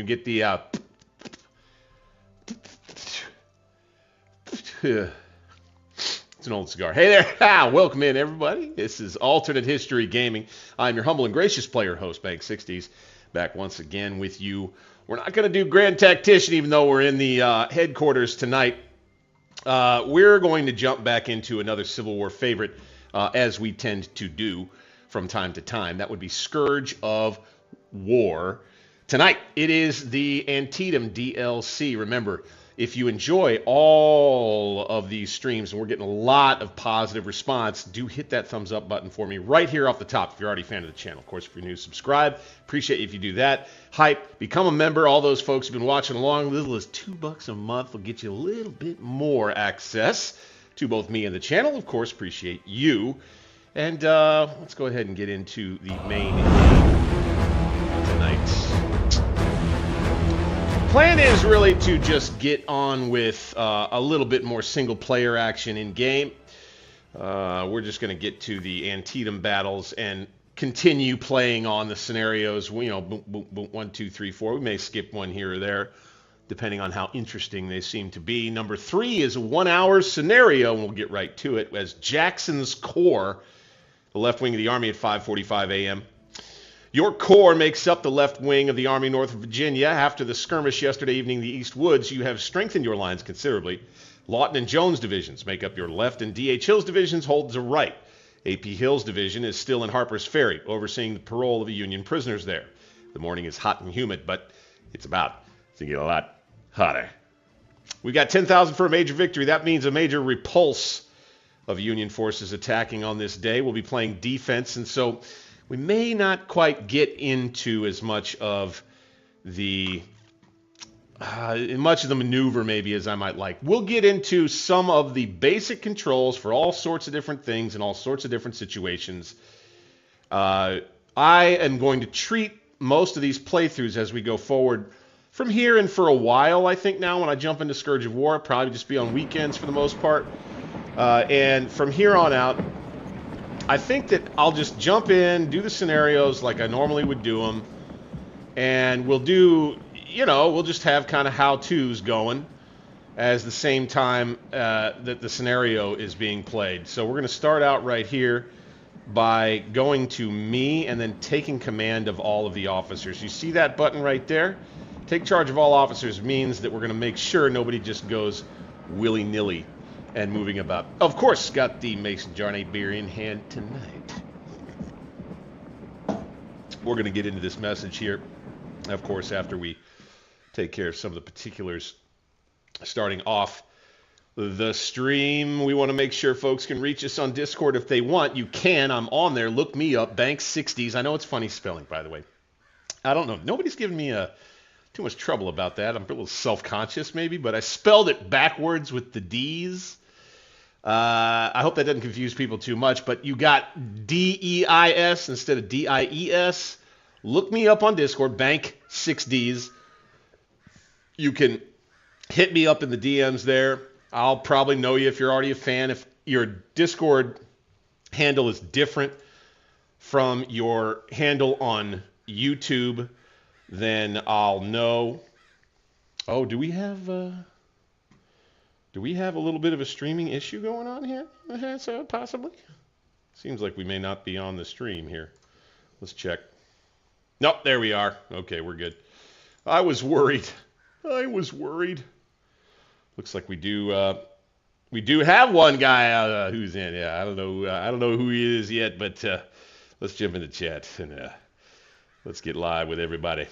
can get the it's an old cigar. Hey there. Welcome in, everybody. This is Alternate History Gaming. I'm your humble and gracious player host, Bank60s, back once again with you. We're not going to do Grand Tactician, even though we're in the headquarters tonight. We're going to jump back into another Civil War favorite, as we tend to do from time to time. That would be Scourge of War. Tonight, it is the Antietam DLC. Remember, if you enjoy all of these streams, and we're getting a lot of positive response, do hit that thumbs up button for me right here off the top if you're already a fan of the channel. Of course, if you're new, subscribe. Appreciate you if you do that. Hype, become a member. All those folks who've been watching along, little as $2 a month will get you a little bit more access to both me and the channel. Of course, appreciate you. And let's go ahead and get into the main game tonight. Plan is really to just get on with a little bit more single-player action in-game. We're just going to get to the Antietam battles and continue playing on the scenarios. You know, boom, boom, boom, 1, 2, 3, 4. We may skip one here or there, depending on how interesting they seem to be. Number 3 is a 1-hour scenario, and we'll get right to it, as Jackson's Corps, the left wing of the Army at 5:45 a.m. Your corps makes up the left wing of the Army north of Virginia. After the skirmish yesterday evening in the East Woods, you have strengthened your lines considerably. Lawton and Jones divisions make up your left, and D.H. Hill's divisions hold the right. A.P. Hill's division is still in Harper's Ferry, overseeing the parole of the Union prisoners there. The morning is hot and humid, but it's about to get a lot hotter. We got 10,000 for a major victory. That means a major repulse of Union forces attacking on this day. We'll be playing defense, and so we may not quite get into as much of the maneuver maybe as I might like. We'll get into some of the basic controls for all sorts of different things and all sorts of different situations. I am going to treat most of these playthroughs as we go forward from here and for a while. I think now when I jump into Scourge of War, it'll probably just be on weekends for the most part. And from here on out, I think that I'll just jump in, do the scenarios like I normally would do them, and we'll do, you know, we'll just have kind of how-tos going as the same time that the scenario is being played. So we're going to start out right here by going to me and then taking command of all of the officers. You see that button right there? Take charge of all officers means that we're going to make sure nobody just goes willy-nilly and moving about. Of course, got the Mason Jarnay beer in hand tonight. We're going to get into this message here, of course, after we take care of some of the particulars. Starting off the stream, we want to make sure folks can reach us on Discord if they want. You can. I'm on there. Look me up, Bank60s. I know it's funny spelling, by the way. I don't know. Nobody's giving me too much trouble about that. I'm a little self-conscious maybe, but I spelled it backwards with the D's. I hope that doesn't confuse people too much, but you got D-E-I-S instead of D-I-E-S. Look me up on Discord, Bank6Ds. You can hit me up in the DMs there. I'll probably know you if you're already a fan. If your Discord handle is different from your handle on YouTube, then I'll know. Oh, do we have a little bit of a streaming issue going on here? So possibly. Seems like we may not be on the stream here. Let's check. Nope, there we are. Okay, we're good. I was worried. Looks like we do have one guy who's in. Yeah, I don't know who he is yet, but let's jump into chat and let's get live with everybody.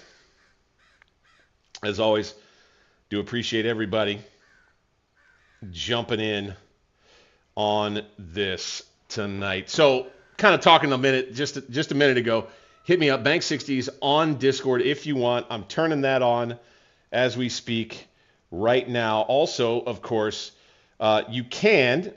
As always, do appreciate everybody jumping in on this tonight. So, kind of talking a minute, just a minute ago, hit me up, Bank60s on Discord if you want. I'm turning that on as we speak right now. Also, of course, you can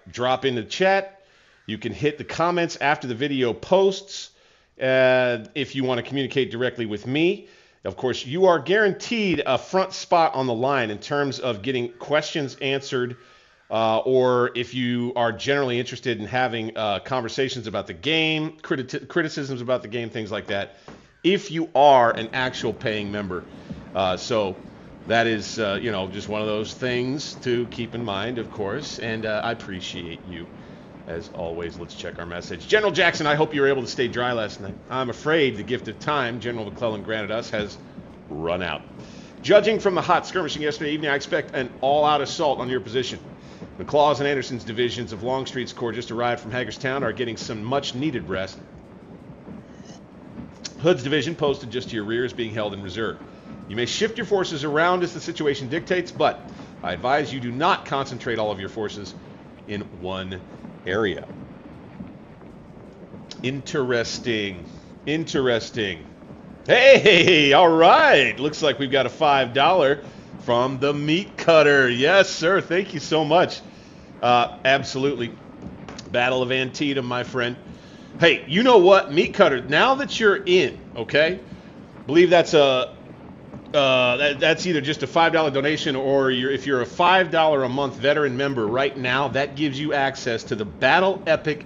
drop in the chat. You can hit the comments after the video posts if you want to communicate directly with me. Of course, you are guaranteed a front spot on the line in terms of getting questions answered, or if you are generally interested in having conversations about the game, criticisms about the game, things like that. If you are an actual paying member, So that is, you know, just one of those things to keep in mind, of course, and I appreciate you. As always, let's check our message. General Jackson, I hope you were able to stay dry last night. I'm afraid the gift of time General McClellan granted us has run out. Judging from the hot skirmishing yesterday evening, I expect an all-out assault on your position. McClaw's and Anderson's divisions of Longstreet's Corps just arrived from Hagerstown are getting some much-needed rest. Hood's division, posted just to your rear, is being held in reserve. You may shift your forces around as the situation dictates, but I advise you do not concentrate all of your forces in one area. Interesting. Interesting. Hey, all right. Looks like we've got a $5 from the Meat Cutter. Yes, sir. Thank you so much. Absolutely. Battle of Antietam, my friend. Hey, you know what, Meat Cutter? Now that you're in, okay, believe that's a that's either just a $5 donation, or if you're a $5 a month veteran member right now, that gives you access to the Battle Epic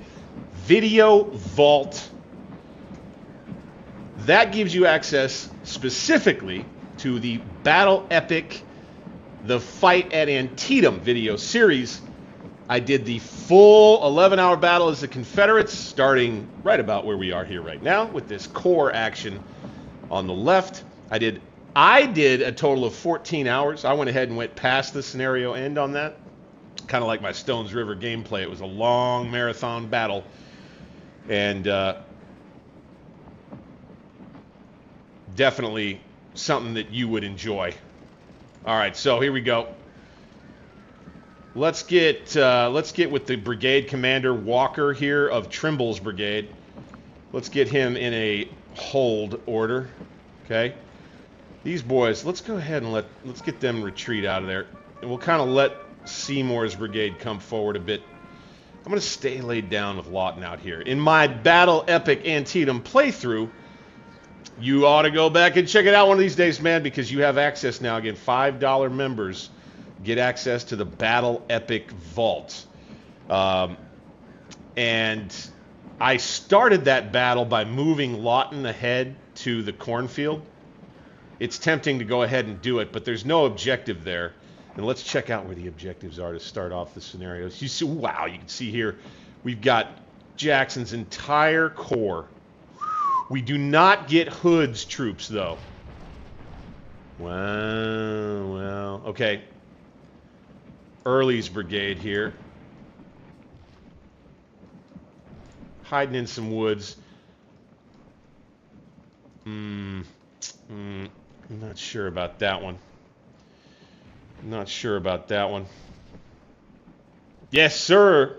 Video Vault. That gives you access specifically to the Battle Epic, the Fight at Antietam video series. I did the full 11-hour battle as the Confederates, starting right about where we are here right now with this core action on the left. I did a total of 14 hours. I went ahead and went past the scenario end on that. Kind of like my Stones River gameplay. It was a long marathon battle. And definitely something that you would enjoy. All right, so here we go. Let's get with the brigade commander Walker here of Trimble's brigade. Let's get him in a hold order. Okay. These boys, let's go ahead and let's get them retreat out of there. And we'll kind of let Seymour's brigade come forward a bit. I'm going to stay laid down with Lawton out here. In my Battle Epic Antietam playthrough, you ought to go back and check it out one of these days, man, because you have access now. Again, $5 members get access to the Battle Epic Vault. And I started that battle by moving Lawton ahead to the cornfield. It's tempting to go ahead and do it, but there's no objective there. And let's check out where the objectives are to start off the scenarios. You see, wow, you can see here we've got Jackson's entire corps. We do not get Hood's troops, though. Well, okay. Early's brigade here. Hiding in some woods. I'm not sure about that one. Not sure about that one. Yes, sir.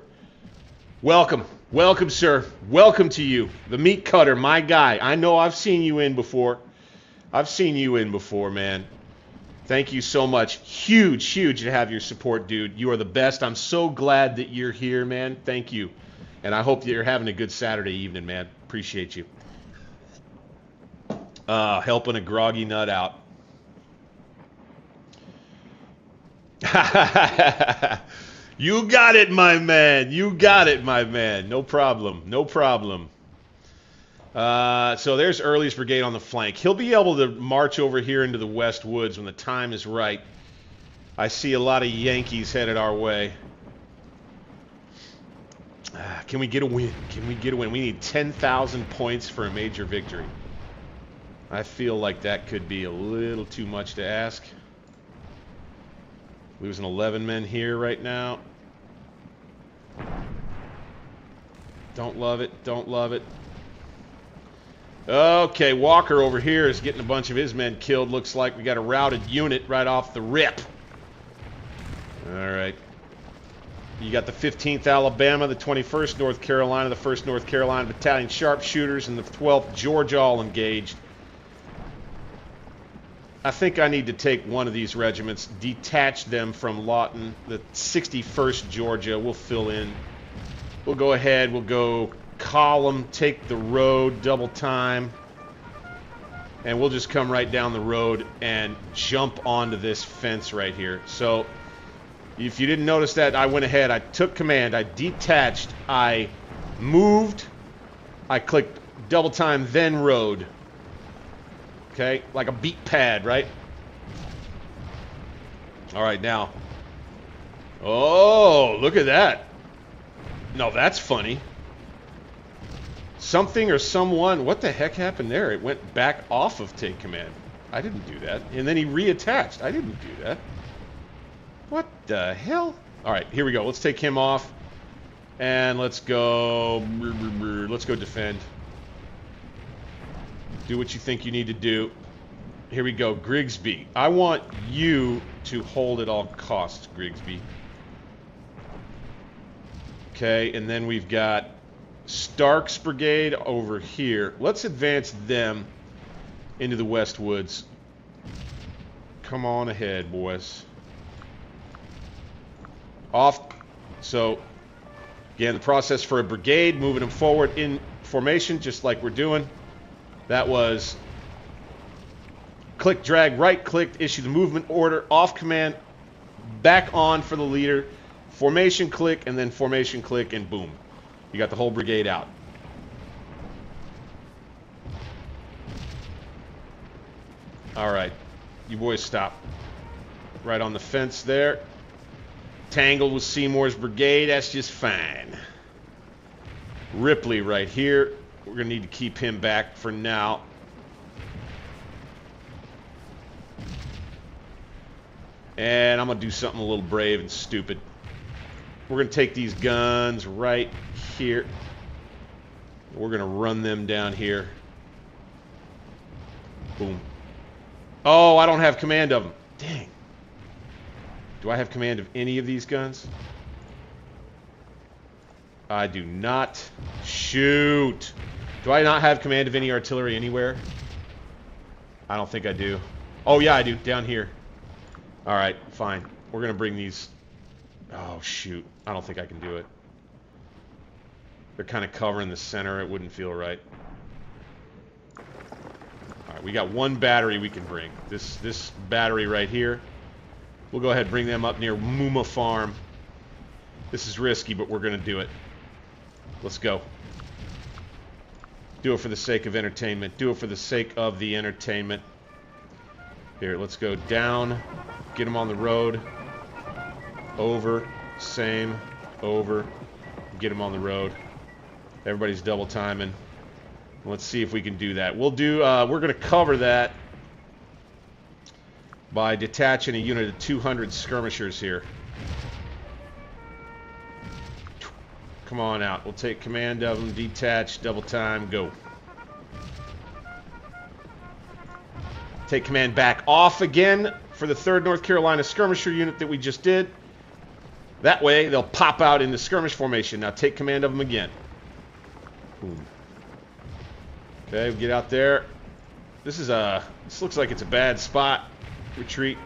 Welcome. Welcome, sir. Welcome to you. The Meat Cutter, my guy. I know I've seen you in before. I've seen you in before, man. Thank you so much. Huge to have your support, dude. You are the best. I'm so glad that you're here, man. Thank you. And I hope that you're having a good Saturday evening, man. Appreciate you. Helping a groggy nut out. You got it, my man. You got it, my man. No problem. No problem. So there's Early's brigade on the flank. He'll be able to march over here into the West Woods when the time is right. I see a lot of Yankees headed our way. Can we get a win? Can we get a win? We need 10,000 points for a major victory. I feel like that could be a little too much to ask. Losing 11 men here right now. Don't love it. Don't love it. Okay, Walker over here is getting a bunch of his men killed. Looks like we got a routed unit right off the rip. All right. You got the 15th Alabama, the 21st North Carolina, the 1st North Carolina Battalion Sharpshooters, and the 12th Georgia all engaged. I think I need to take one of these regiments, detach them from Lawton, the 61st Georgia. We'll fill in. We'll go ahead. We'll go column, take the road, double time. And we'll just come right down the road and jump onto this fence right here. So if you didn't notice that, I went ahead. I took command. I detached. I moved. I clicked double time, then road. Okay, like a beat pad, right? All right, now. Oh, look at that. No, that's funny. Something or someone, what the heck happened there? It went back off of take command. I didn't do that. And then he reattached. I didn't do that. What the hell? All right, here we go. Let's take him off. And let's go. Let's go defend. Do what you think you need to do. Here we go, Grigsby. I want you to hold at all costs, Grigsby. Okay, and then we've got Stark's brigade over here. Let's advance them into the West Woods. Come on ahead, boys. Off. So, again, the process for a brigade, moving them forward in formation, just like we're doing. That was click, drag, right-clicked, issue the movement order, off command, back on for the leader, formation click, and then formation click, and boom. You got the whole brigade out. All right. You boys stop. Right on the fence there. Tangled with Seymour's brigade. That's just fine. Ripley right here. We're going to need to keep him back for now. And I'm going to do something a little brave and stupid. We're going to take these guns right here. We're going to run them down here. Boom. Oh, I don't have command of them. Dang. Do I have command of any of these guns? I do not. Shoot. Do I not have command of any artillery anywhere? I don't think I do. Oh, yeah, I do. Down here. All right, fine. We're going to bring these... Oh, shoot. I don't think I can do it. They're kind of covering the center. It wouldn't feel right. All right, we got one battery we can bring. This battery right here. We'll go ahead and bring them up near Muma Farm. This is risky, but we're going to do it. Let's go. Do it for the sake of entertainment. Do it for the sake of the entertainment. Here, let's go down. Get them on the road. Over. Same. Over. Get them on the road. Everybody's double timing. Let's see if we can do that. We'll do, we're going to cover that by detaching a unit of 200 skirmishers here. Come on out. We'll take command of them. Detach. Double time. Go. Take command back off again for the 3rd North Carolina skirmisher unit that we just did. That way, they'll pop out into skirmish formation. Now take command of them again. Boom. Okay, we get out there. This looks like it's a bad spot. Retreat.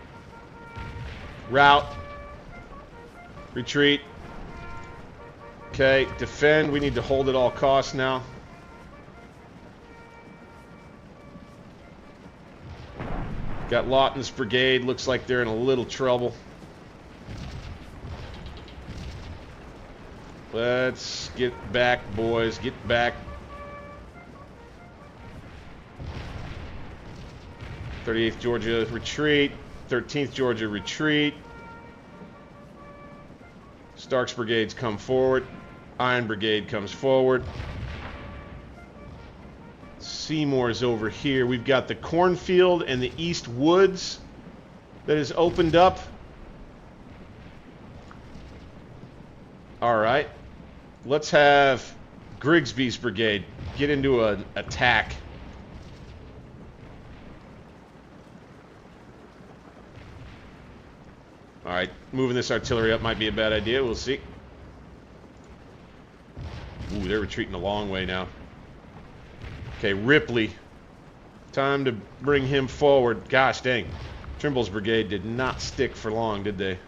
Route. Retreat. Okay, defend. We need to hold at all costs now. Got Lawton's brigade. Looks like they're in a little trouble. Let's get back, boys. Get back. 38th Georgia retreat. 13th Georgia retreat. Stark's brigades come forward. Iron Brigade comes forward. Seymour's over here. We've got the cornfield and the East Woods that is opened up. All right. Let's have Grigsby's brigade get into an attack. All right. Moving this artillery up might be a bad idea. We'll see. Ooh, they're retreating a long way now. Okay, Ripley. Time to bring him forward. Gosh dang. Trimble's brigade did not stick for long, did they?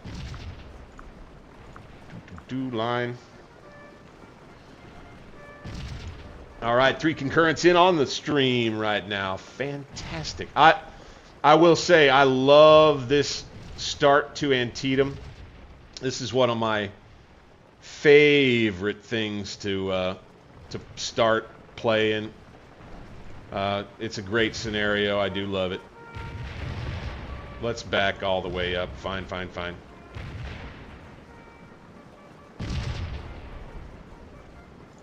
Line. All right, 3 concurrents in on the stream right now. Fantastic. I will say I love this start to Antietam. This is one of my favorite things to start playing. It's a great scenario. I do love it. Let's back all the way up. Fine, fine, fine.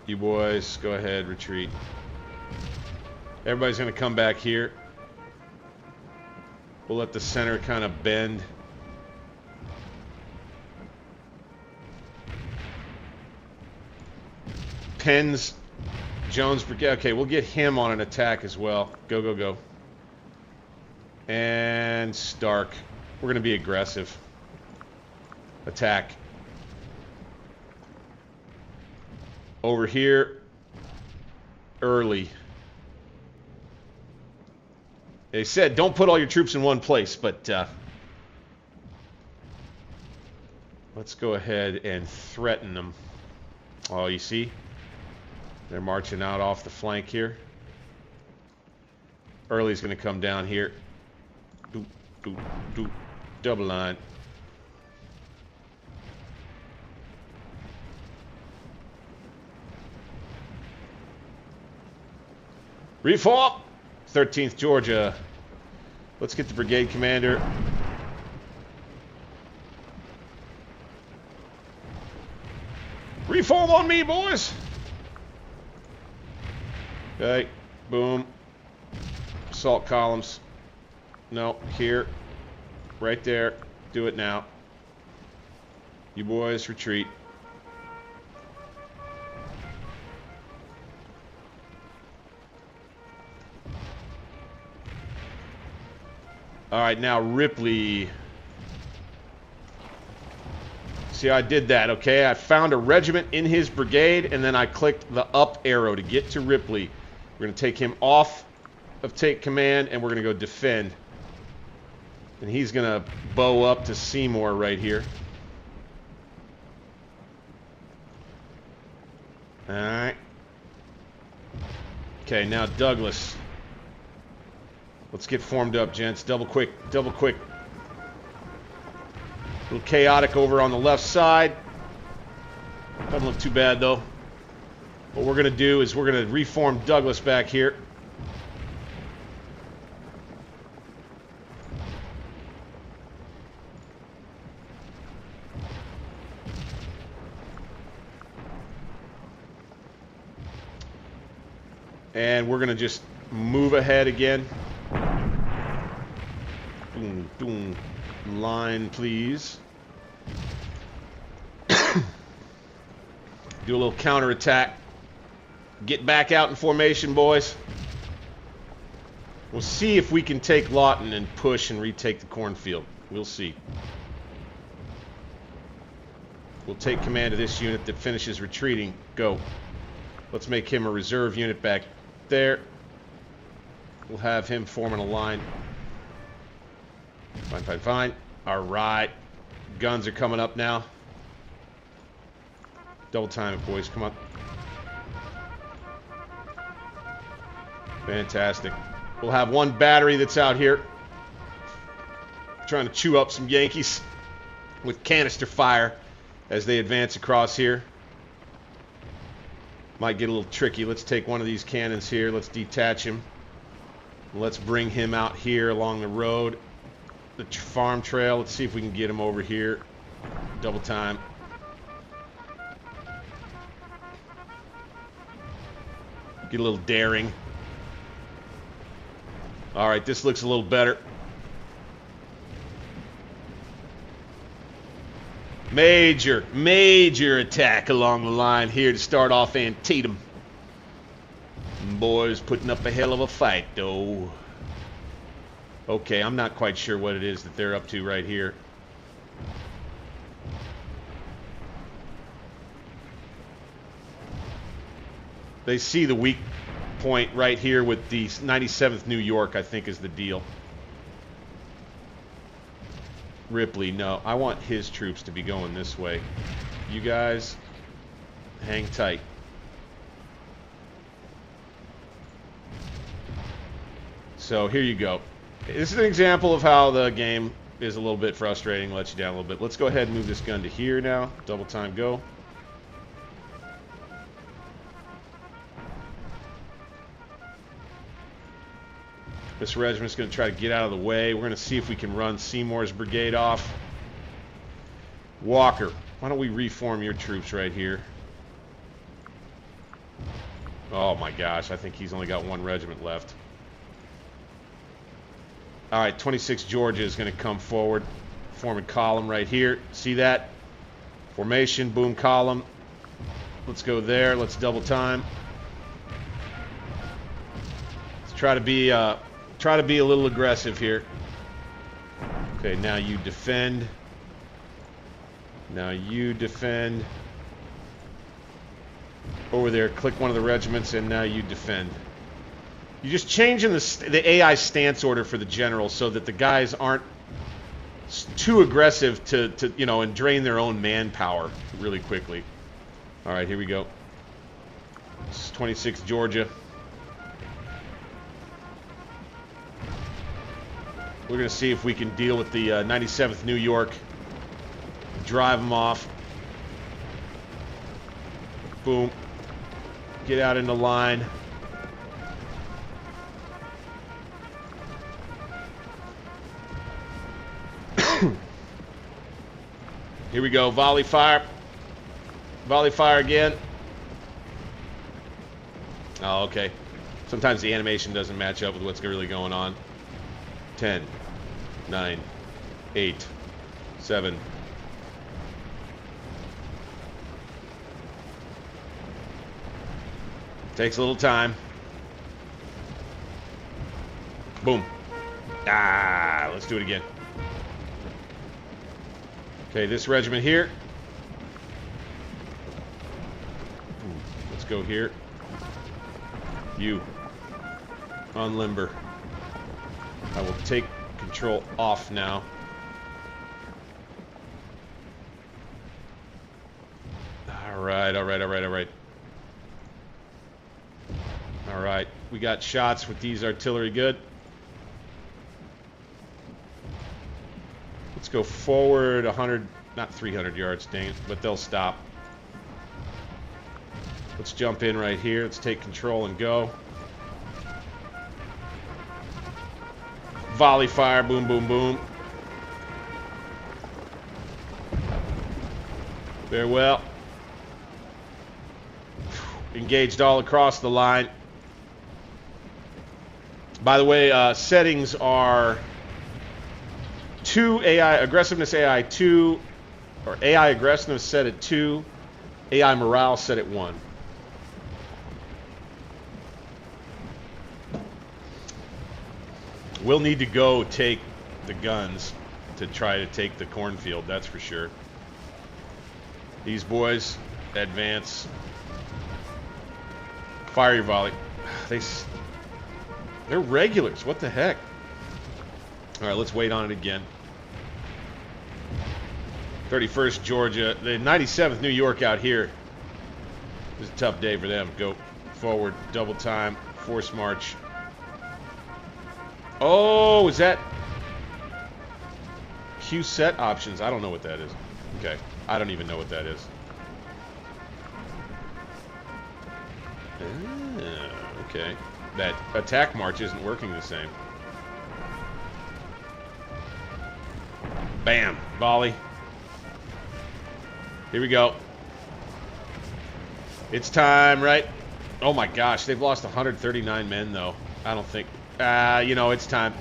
You boys, go ahead, retreat. Everybody's going to come back here. We'll let the center kind of bend. Penn's Jones Brigade. Okay, we'll get him on an attack as well. Go, go, go. And Stark. We're going to be aggressive. Attack. Over here. Early. They said don't put all your troops in one place, but let's go ahead and threaten them. Oh, you see? They're marching out off the flank here. Early's going to come down here. Doop, doop, doop. Double line. Reform! 13th Georgia. Let's get the brigade commander. Reform on me, boys! Okay, boom. Assault columns. No, here. Right there. Do it now. You boys, retreat. Alright, now Ripley. See how I did that, okay? I found a regiment in his brigade, and then I clicked the up arrow to get to Ripley. We're going to take him off of take command, and we're going to go defend. And he's going to bow up to Seymour right here. Alright. Okay, now Douglas. Let's get formed up, gents. Double quick, double quick. A little chaotic over on the left side. Doesn't look too bad, though. What we're going to do is we're going to reform Douglas back here. And we're going to just move ahead again. Boom, boom. Line, please. Do a little counterattack. Get back out in formation, boys. We'll see if we can take Lawton and push and retake the cornfield. We'll see. We'll take command of this unit that finishes retreating. Go. Let's make him a reserve unit back there. We'll have him forming a line. Fine, fine, fine. Alright. Guns are coming up now. Double time it, boys. Come on. Fantastic. We'll have one battery that's out here trying to chew up some Yankees with canister fire as they advance across here. Might get a little tricky. Let's take one of these cannons here. Let's detach him. Let's bring him out here along the road. The farm trail. Let's see if we can get him over here. Double time. Get a little daring. Alright, this looks a little better. Major attack along the line here to start off Antietam. Boys putting up a hell of a fight, though. Okay, I'm not quite sure what it is that they're up to right here. They see the weak point right here with the 97th New York, I think is the deal. Ripley, no. I want his troops to be going this way. You guys, hang tight. So here you go. This is an example of how the game is a little bit frustrating, lets you down a little bit. Let's go ahead and move this gun to here now. Double time, go. This regiment's going to try to get out of the way. We're going to see if we can run Seymour's brigade off. Walker, why don't we reform your troops right here? Oh my gosh, I think he's only got one regiment left. Alright, 26 Georgia is going to come forward. Forming column right here. See that? Formation, boom, column. Let's go there. Let's double time. Let's try to be a little aggressive here. Okay, now you defend. Now you defend. Over there, click one of the regiments, and now you defend. You're just changing the AI stance order for the generals so that the guys aren't too aggressive to you know, and drain their own manpower really quickly. All right, here we go. This is 26 Georgia. We're going to see if we can deal with the 97th New York. Drive them off. Boom. Get out into line. Here we go. Volley fire. Volley fire again. Oh, okay. Sometimes the animation doesn't match up with what's really going on. 10, 9, 8, 7. Takes a little time. Boom. Ah, let's do it again. Okay, this regiment here. Let's go here. You. Unlimber. I will take control off now. Alright, alright, alright, alright. Alright, we got shots with these artillery good. Let's go forward 100, not 300 yards, dang it, but they'll stop. Let's jump in right here. Let's take control and go. Volley fire, boom, boom, boom. Very well. Engaged all across the line. By the way, settings are 2 AI, aggressiveness AI 2, or AI aggressiveness set at 2, AI morale set at 1. We'll need to go take the guns to try to take the cornfield, that's for sure. These boys, advance. Fire your volley. They're regulars, what the heck? Alright, let's wait on it again. 31st Georgia, the 97th New York out here. This is a tough day for them. Go forward, double time, force march. Oh, is that Q set options? I don't know what that is. Okay, I don't even know what that is. Okay, that attack march isn't working the same. Bam, volley. Here we go. It's time, right? Oh my gosh, they've lost 139 men though. I don't think, you know, it's time.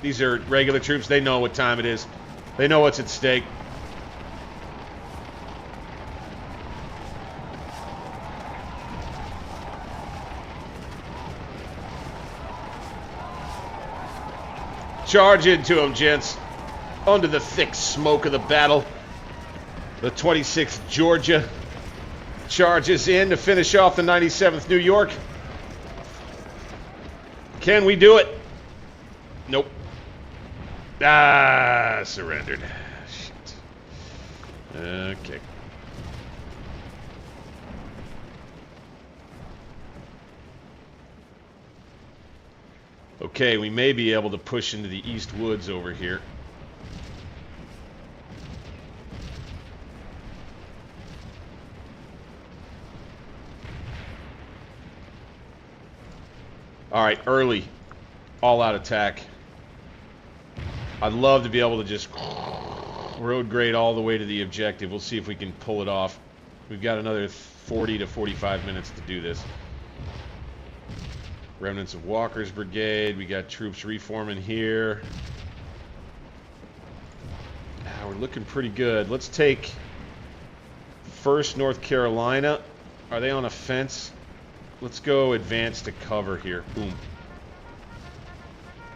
These are regular troops. They know what time it is. They know what's at stake. Charge into them, gents. Under the thick smoke of the battle, the 26th Georgia charges in to finish off the 97th New York. Can we do it? Nope. Ah, surrendered. Shit. Okay. Okay, we may be able to push into the East Woods over here. All right, early. All-out attack. I'd love to be able to just road grade all the way to the objective. We'll see if we can pull it off. We've got another 40 to 45 minutes to do this. Remnants of Walker's Brigade. We got troops reforming here. We're looking pretty good. Let's take 1st North Carolina. Are they on a fence? Let's go advance to cover here. Boom.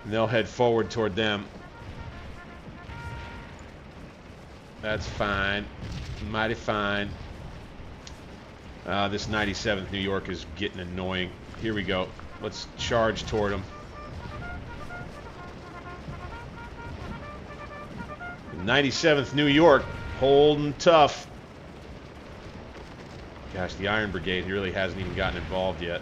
And they'll head forward toward them. That's fine. Mighty fine. This 97th New York is getting annoying. Here we go. Let's charge toward them. 97th New York holding tough. Gosh, the Iron Brigade really hasn't even gotten involved yet.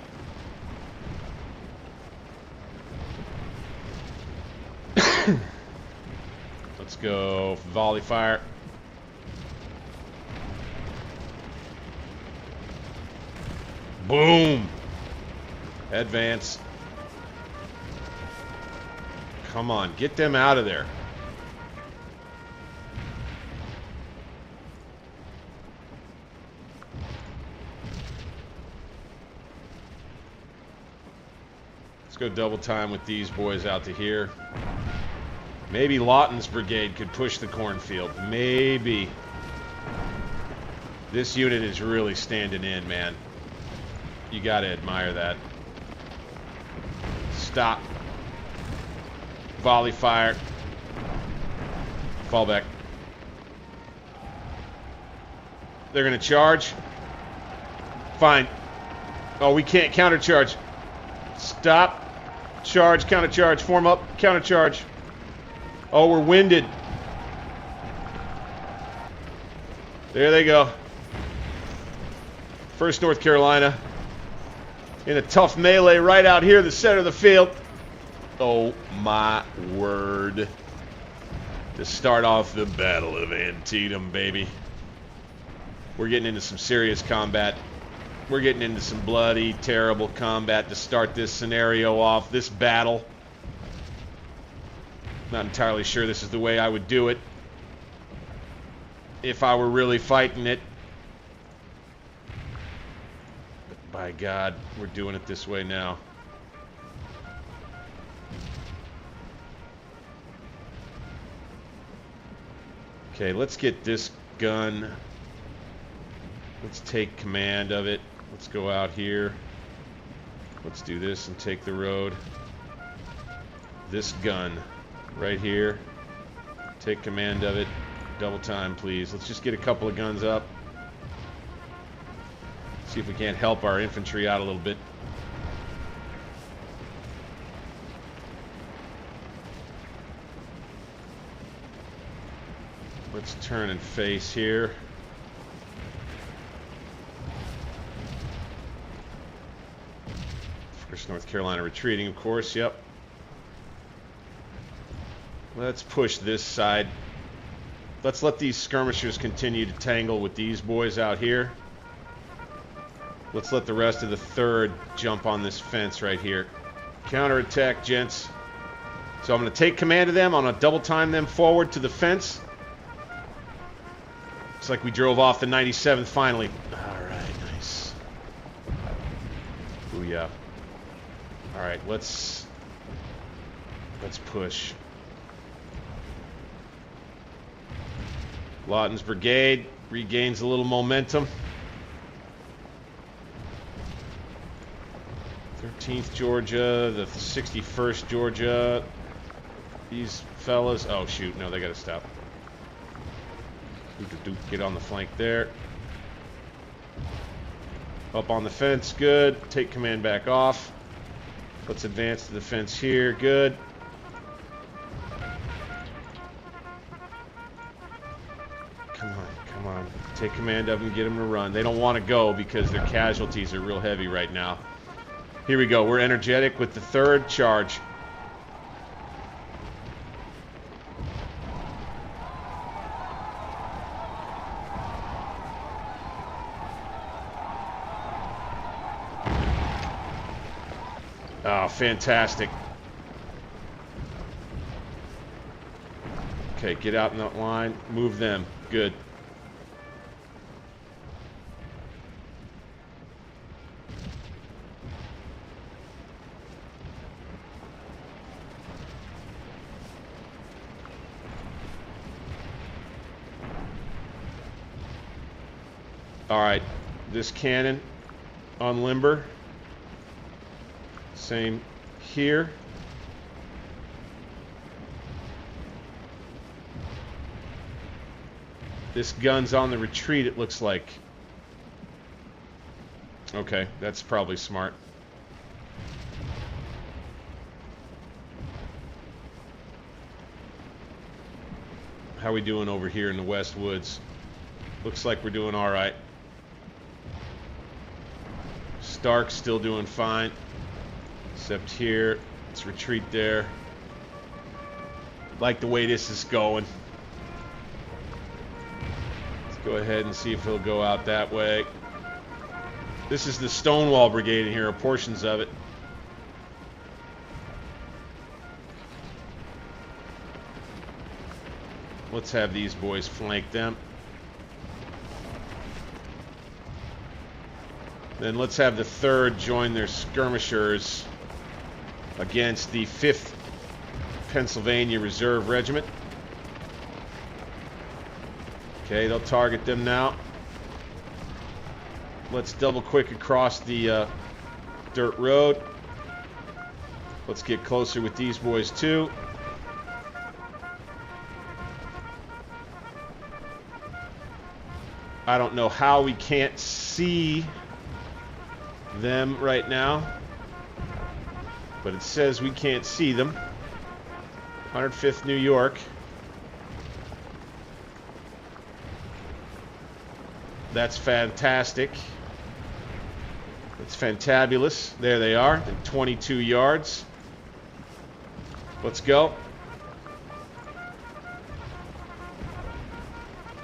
Let's go volley fire. Boom. Advance. Come on, get them out of there. Let's go double time with these boys out to here. Maybe Lawton's brigade could push the cornfield. Maybe. This unit is really standing in, man. You gotta admire that. Stop. Volley fire. Fall back. They're gonna charge. Fine. Oh, we can't countercharge. Stop. Charge, countercharge. Form up, countercharge. Oh, we're winded. There they go. 1st North Carolina. In a tough melee right out here in the center of the field. Oh my word. To start off the Battle of Antietam, baby. We're getting into some serious combat. We're getting into some bloody, terrible combat to start this scenario off, this battle. Not entirely sure this is the way I would do it if I were really fighting it. But by God, we're doing it this way now. Okay, let's get this gun. Let's take command of it. Let's go out here. Let's do this and take the road. This gun right here. Take command of it. Double time, please. Let's just get a couple of guns up. See if we can't help our infantry out a little bit. Let's turn and face here. First North Carolina retreating, of course, yep. Let's push this side. Let's let these skirmishers continue to tangle with these boys out here. Let's let the rest of the 3rd jump on this fence right here. Counterattack, gents. So I'm going to take command of them. I'm going to double time them forward to the fence. Looks like we drove off the 97th finally. Alright, nice. Booyah. Alright, let's push. Lawton's brigade regains a little momentum. 13th Georgia, the 61st Georgia. These fellas. Oh shoot, no, they gotta stop. Get on the flank there. Up on the fence, good. Take command back off. Let's advance to the fence here, good. Come on. Take command of them, get them to run. They don't want to go because their casualties are real heavy right now. Here we go. We're energetic with the 3rd charge. Oh, fantastic. Okay, get out in that line. Move them. Good. All right, this cannon on limber. Same here. This gun's on the retreat, it looks like. Okay, that's probably smart. How we doing over here in the West Woods? Looks like we're doing all right. Stark's still doing fine. Except here, let's retreat there. Like the way this is going. Let's go ahead and see if he'll go out that way. This is the Stonewall Brigade in here, or portions of it. Let's have these boys flank them. Then let's have the 3rd join their skirmishers against the 5th Pennsylvania Reserve Regiment. Okay, they'll target them now. Let's double quick across the dirt road. Let's get closer with these boys too. I don't know how we can't see them right now, but it says we can't see them. 105th New York. That's fantastic. That's fantabulous. There they are, at 22 yards. Let's go.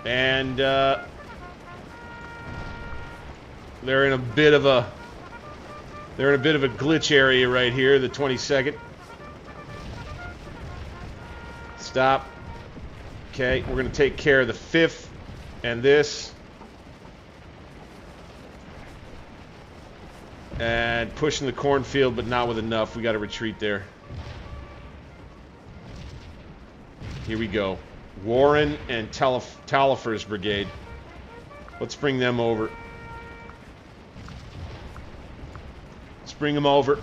And they're in a bit of a glitch area right here, the 22nd. Stop. Okay, we're going to take care of the 5th and this. And pushing the cornfield, but not with enough. We got to retreat there. Here we go. Warren and Talifer's brigade. Let's bring them over. Let's bring them over.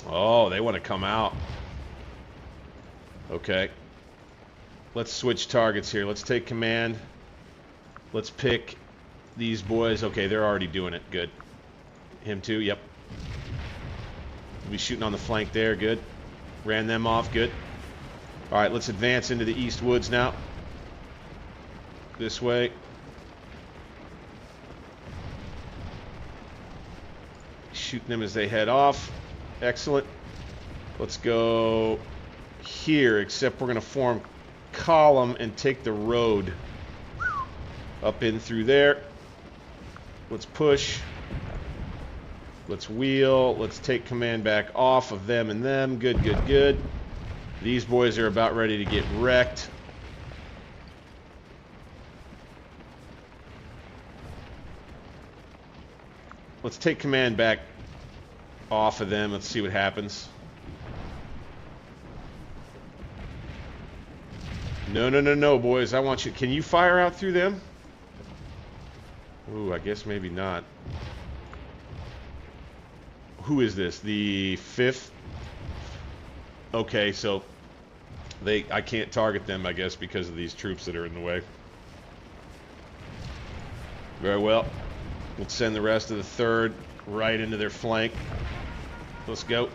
Oh, they want to come out. Okay. Let's switch targets here. Let's take command. Let's pick these boys. Okay, they're already doing it. Good. Him too. Yep. We'll be shooting on the flank there. Good. Ran them off. Good. All right, let's advance into the East Woods now. This way. Shooting them as they head off. Excellent. Let's go here, except we're going to form column and take the road up in through there. Let's push. Let's wheel. Let's take command back off of them and them. Good, good, good. These boys are about ready to get wrecked. Let's take command back off of them. Let's see what happens. No, no, no, no, boys. I want you... Can you fire out through them? Ooh, I guess maybe not. Who is this? The 5th? Okay, so... I can't target them, I guess, because of these troops that are in the way. Very well. We'll send the rest of the 3rd right into their flank. Let's go.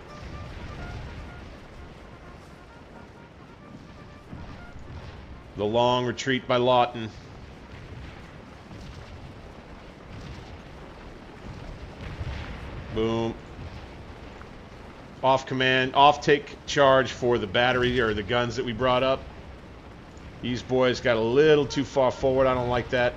The long retreat by Lawton. Boom. Off command, off take charge for the battery or the guns that we brought up. These boys got a little too far forward. I don't like that.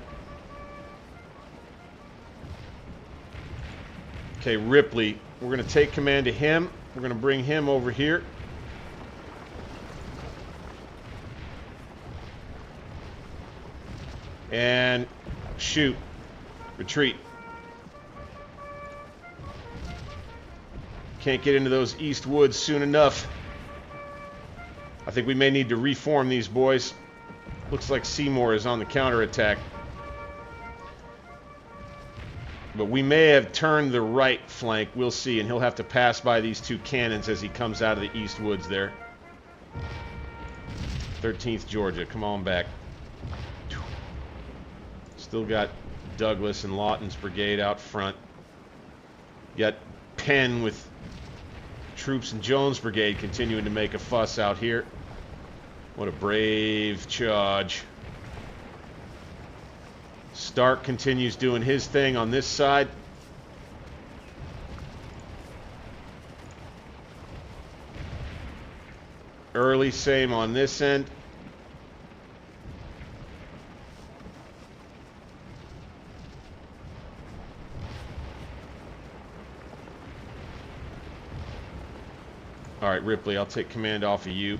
Okay, Ripley, We're going to take command of him. We're going to bring him over here. And shoot. Retreat. Can't get into those east woods soon enough. I think we may need to reform these boys. Looks like Seymour is on the counterattack. But we may have turned the right flank. We'll see. And he'll have to pass by these two cannons as he comes out of the east woods there. 13th Georgia. Come on back. Still got Douglas and Lawton's brigade out front. Got Penn with troops in Jones' brigade continuing to make a fuss out here. What a brave charge. Stark continues doing his thing on this side. Early, same on this end. All right, Ripley, I'll take command off of you.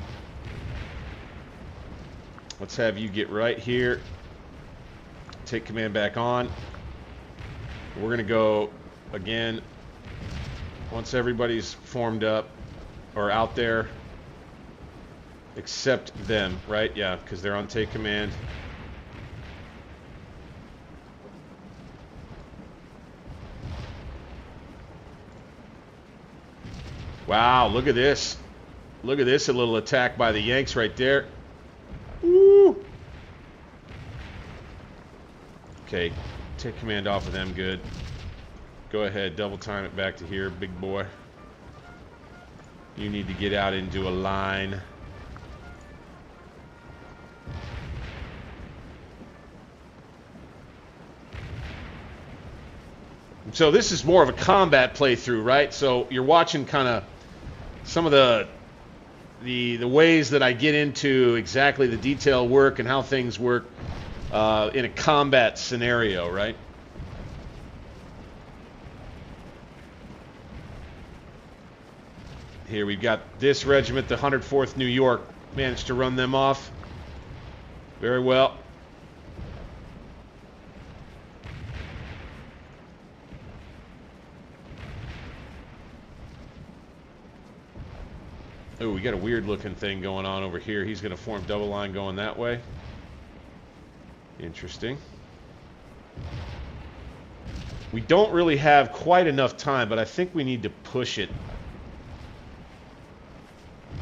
Let's have you get right here. Take command back on. We're going to go again once everybody's formed up or out there, except them, right? Yeah, because they're on take command. Wow, look at this. Look at this, a little attack by the Yanks right there. Woo! Okay, take command off of them, good. Go ahead, double time it back to here, big boy. You need to get out into a line. So this is more of a combat playthrough, right? So you're watching kind of some of the ways that I get into exactly the detail work and how things work in a combat scenario, right? Here we've got this regiment, the 104th New York, managed to run them off very well. Oh, we got a weird looking thing going on over here. He's going to form double line going that way. Interesting. We don't really have quite enough time, but I think we need to push it.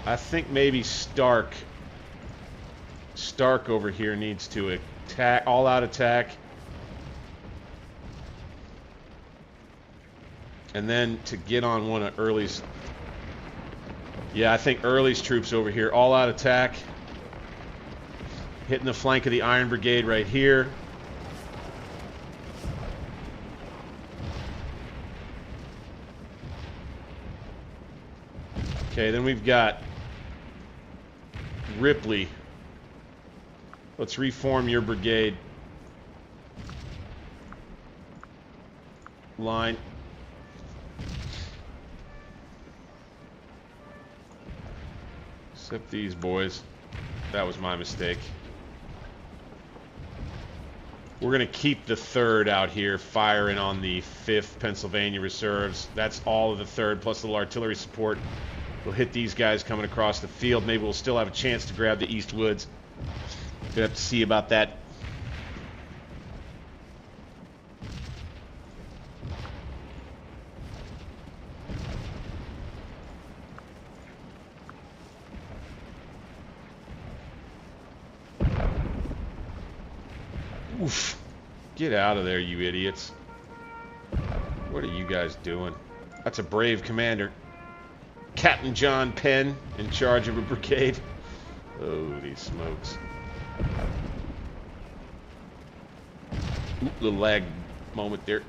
I think maybe Stark over here needs to attack, all-out attack. And then to get on one of Early's... Yeah, I think Early's troops over here, all-out attack. Hitting the flank of the Iron Brigade right here. Okay, then we've got Ripley. Let's reform your brigade. Line. Except these boys. That was my mistake. We're going to keep the 3rd out here firing on the 5th Pennsylvania Reserves. That's all of the 3rd plus a little artillery support. We'll hit these guys coming across the field. Maybe we'll still have a chance to grab the East Woods. We'll have to see about that. Oof. Get out of there, you idiots. What are you guys doing? That's a brave commander. Captain John Penn in charge of a brigade. Oh, these smokes. Oop, little lag moment there.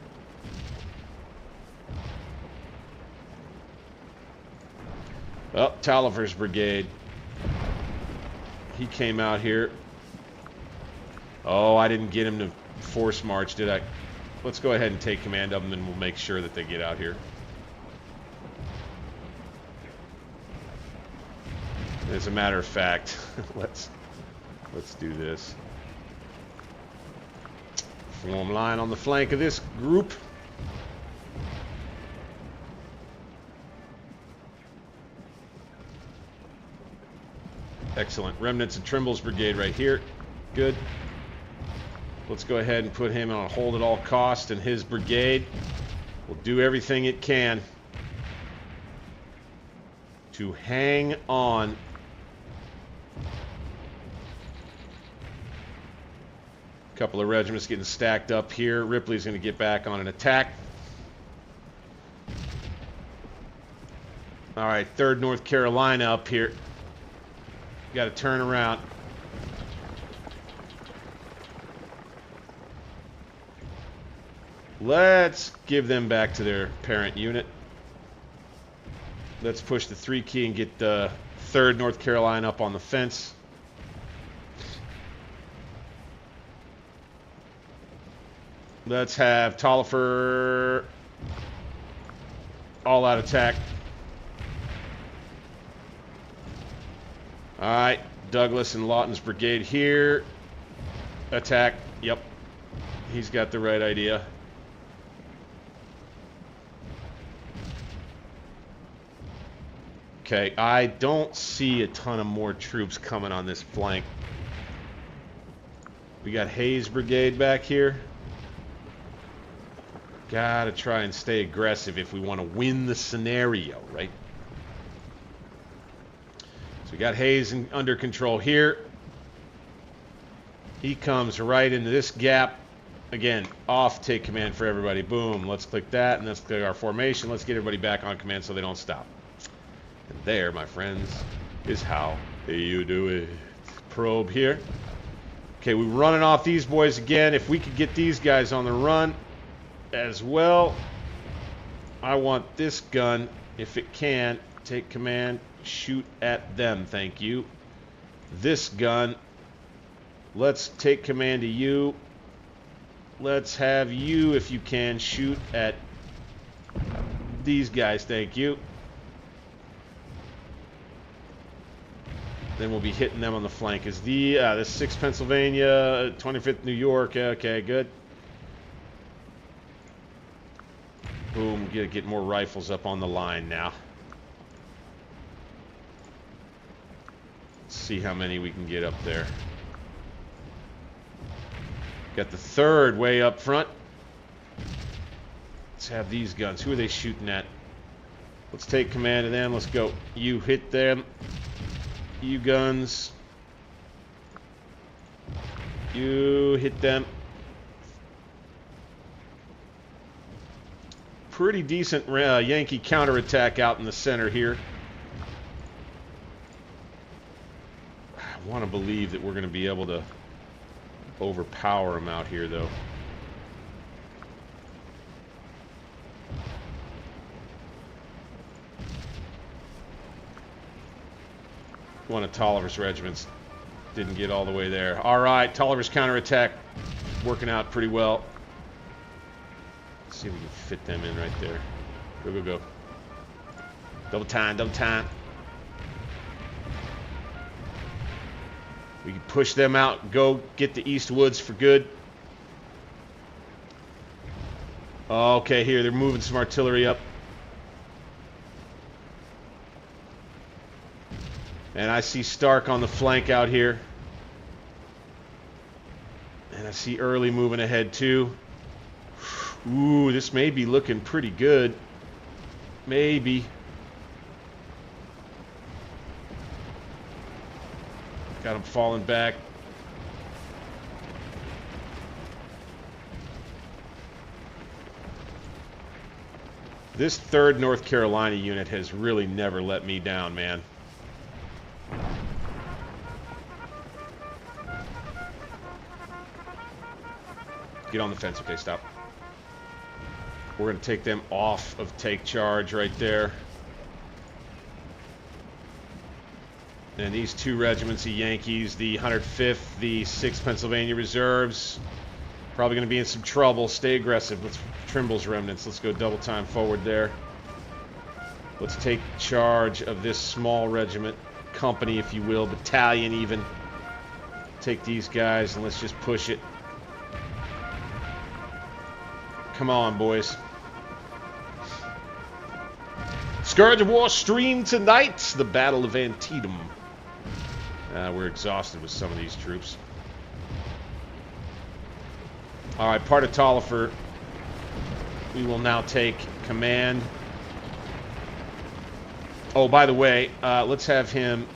Well, Talliver's brigade. He came out here. Oh, I didn't get him to force march, did I? Let's go ahead and take command of them, and we'll make sure that they get out here. As a matter of fact, let's do this. Form line on the flank of this group. Excellent. Remnants of Trimble's brigade right here. Good. Let's go ahead and put him on a hold at all cost, and his brigade will do everything it can to hang on. A couple of regiments getting stacked up here. Ripley's going to get back on an attack. All right, 3rd North Carolina up here. Got to turn around. Let's give them back to their parent unit. Let's push the 3 key and get the 3rd North Carolina up on the fence. Let's have Tolliver all-out attack. All right, Douglas and Lawton's brigade here. Attack. Yep. He's got the right idea. Okay, I don't see a ton of more troops coming on this flank. We got Hayes' brigade back here. Gotta try and stay aggressive if we want to win the scenario, right? So we got Hayes under control here. He comes right into this gap. Again, off, take command for everybody. Boom, let's click that, and let's click our formation. Let's get everybody back on command so they don't stop. And there, my friends, is how you do it. Probe here. Okay, we're running off these boys again. If we could get these guys on the run as well. I want this gun, if it can, take command, shoot at them, thank you. This gun, let's take command of you. Let's have you, if you can, shoot at these guys, thank you. Then we'll be hitting them on the flank. Is the this 6th Pennsylvania, 25th New York. Okay, good. Boom, get more rifles up on the line now. Let's see how many we can get up there. Got the 3rd way up front. Let's have these guns. Who are they shooting at? Let's take command of them. Let's go. You hit them. You guns. You hit them. Pretty decent Yankee counterattack out in the center here. I want to believe that we're going to be able to overpower them out here, though. One of Tolliver's regiments didn't get all the way there. All right, Tolliver's counterattack working out pretty well. Let's see if we can fit them in right there. Go, go, go. Double time, double time. We can push them out, go get the East Woods for good. Okay, here, they're moving some artillery up. And I see Stark on the flank out here. And I see Early moving ahead too. Ooh, this may be looking pretty good. Maybe. Got him falling back. This 3rd North Carolina unit has really never let me down, man. Get on the fence. Okay, stop. We're going to take them off of take charge right there. And these 2 regiments of Yankees, the 105th, the 6th Pennsylvania Reserves, probably going to be in some trouble. Stay aggressive. Let's Trimble's remnants. Let's go double time forward there. Let's take charge of this small regiment. company, if you will, battalion even. Take these guys and let's just push it. Come on, boys. Scourge of War stream tonight. The Battle of Antietam. We're exhausted with some of these troops. Alright, part of Talifer. We will now take command. Oh, by the way, let's have him...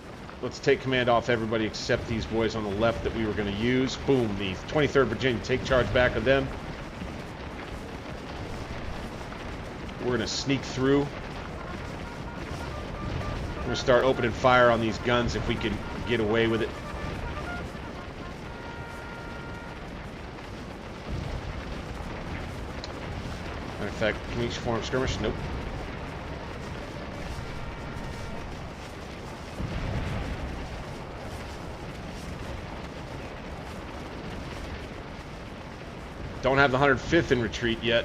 Let's take command off everybody except these boys on the left that we were going to use. Boom, the 23rd Virginia. Take charge back of them. We're going to sneak through. We're going to start opening fire on these guns if we can get away with it. Matter of fact, can we form skirmish? Nope. Don't have the 105th in retreat yet.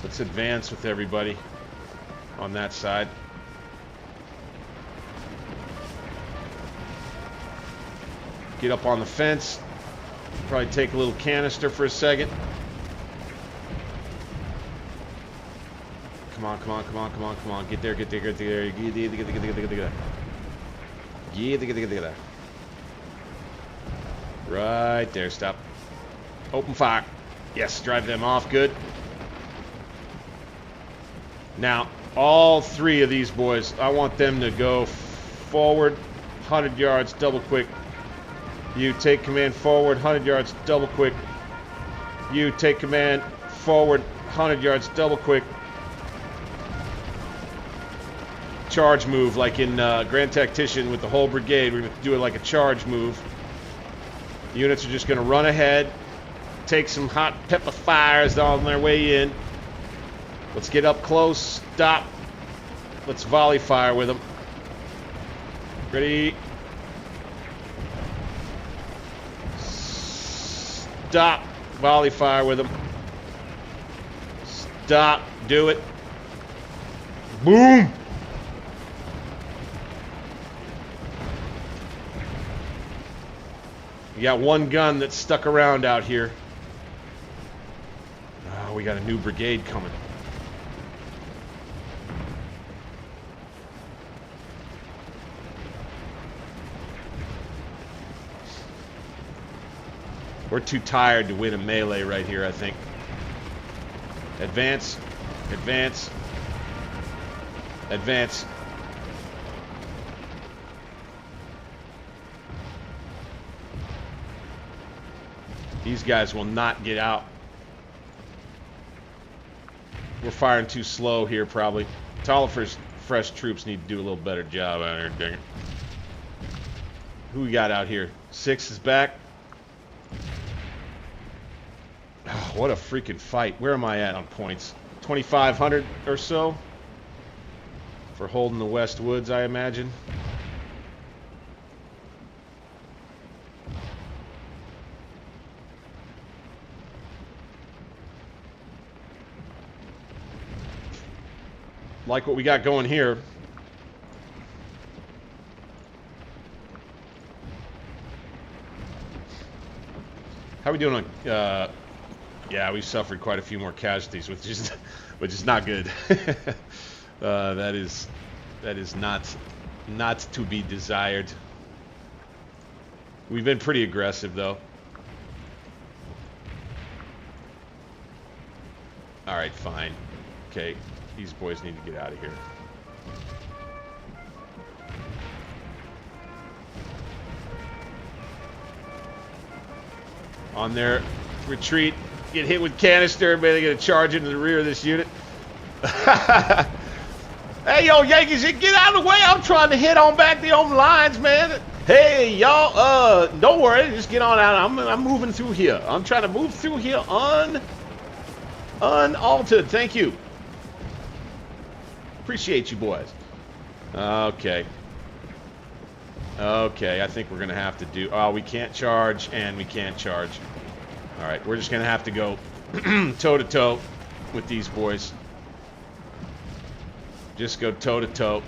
Let's advance with everybody on that side. Get up on the fence. Probably take a little canister for a second. Come on, come on, come on, come on, come on. Get there, get there, get there. Get there. Right there, stop. Open fire. Yes, drive them off, good. Now, all three of these boys, I want them to go forward, 100 yards, double quick. You take command forward, 100 yards, double quick. You take command forward, 100 yards, double quick. Charge move, like in Grand Tactician with the whole brigade. We're going to do it like a charge move. Units are just going to run ahead, take some hot pepper fires on their way in. Let's get up close. Stop. Let's volley fire with them. Ready? Stop. Volley fire with them. Stop. Do it. Boom. We got one gun that's stuck around out here. Oh, we got a new brigade coming. We're too tired to win a melee right here, I think. Advance. Advance. Advance. These guys will not get out. We're firing too slow here, probably. Talifer's fresh troops need to do a little better job out here, dang it. Who we got out here? 6 is back. Oh, what a freaking fight. Where am I at on points? 2,500 or so? For holding the West Woods, I imagine. Like what we got going here. How are we doing on, yeah, we suffered quite a few more casualties, which is not good. That is not to be desired. We've been pretty aggressive though. All right, fine. Okay. These boys need to get out of here. On their retreat, get hit with canister. Everybody gonna charge into the rear of this unit. Hey, yo, Yankees, get out of the way. I'm trying to hit on back the own lines, man. Hey, y'all, don't worry. Just get on out. I'm moving through here. I'm trying to move through here unaltered. Thank you. Appreciate you, boys. Okay. Okay, I think we're going to have to do... Oh, we can't charge, and we can't charge. All right, we're just going to have to go toe-to-toe with these boys. Just go toe to toe.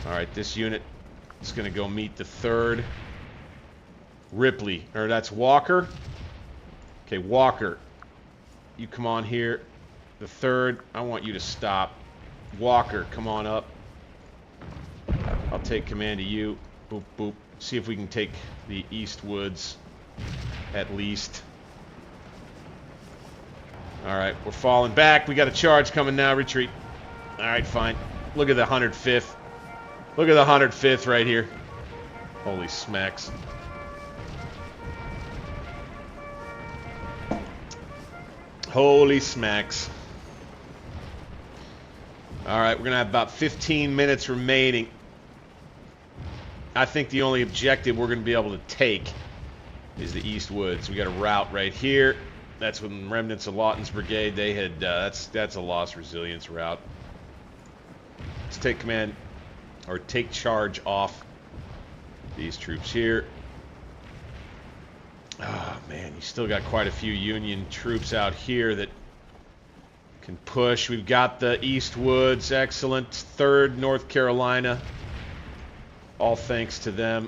All right, this unit is going to go meet the 3rd. Ripley, or that's Walker. Okay, Walker, you come on here. The 3rd, I want you to stop. Walker, come on up. I'll take command of you. Boop, boop. See if we can take the East Woods, at least. All right, we're falling back. We got a charge coming now. Retreat. All right, fine. Look at the 105th. Look at the 105th right here. Holy smacks. Holy smacks. All right, we're going to have about 15 minutes remaining. I think the only objective we're going to be able to take is the East Woods. We got a route right here. That's when remnants of Lawton's brigade, they had, that's a lost resilience route. Let's take command, or take charge off these troops here. Oh, man, you still got quite a few Union troops out here that can push. We've got the East Woods, excellent. 3rd North Carolina, all thanks to them.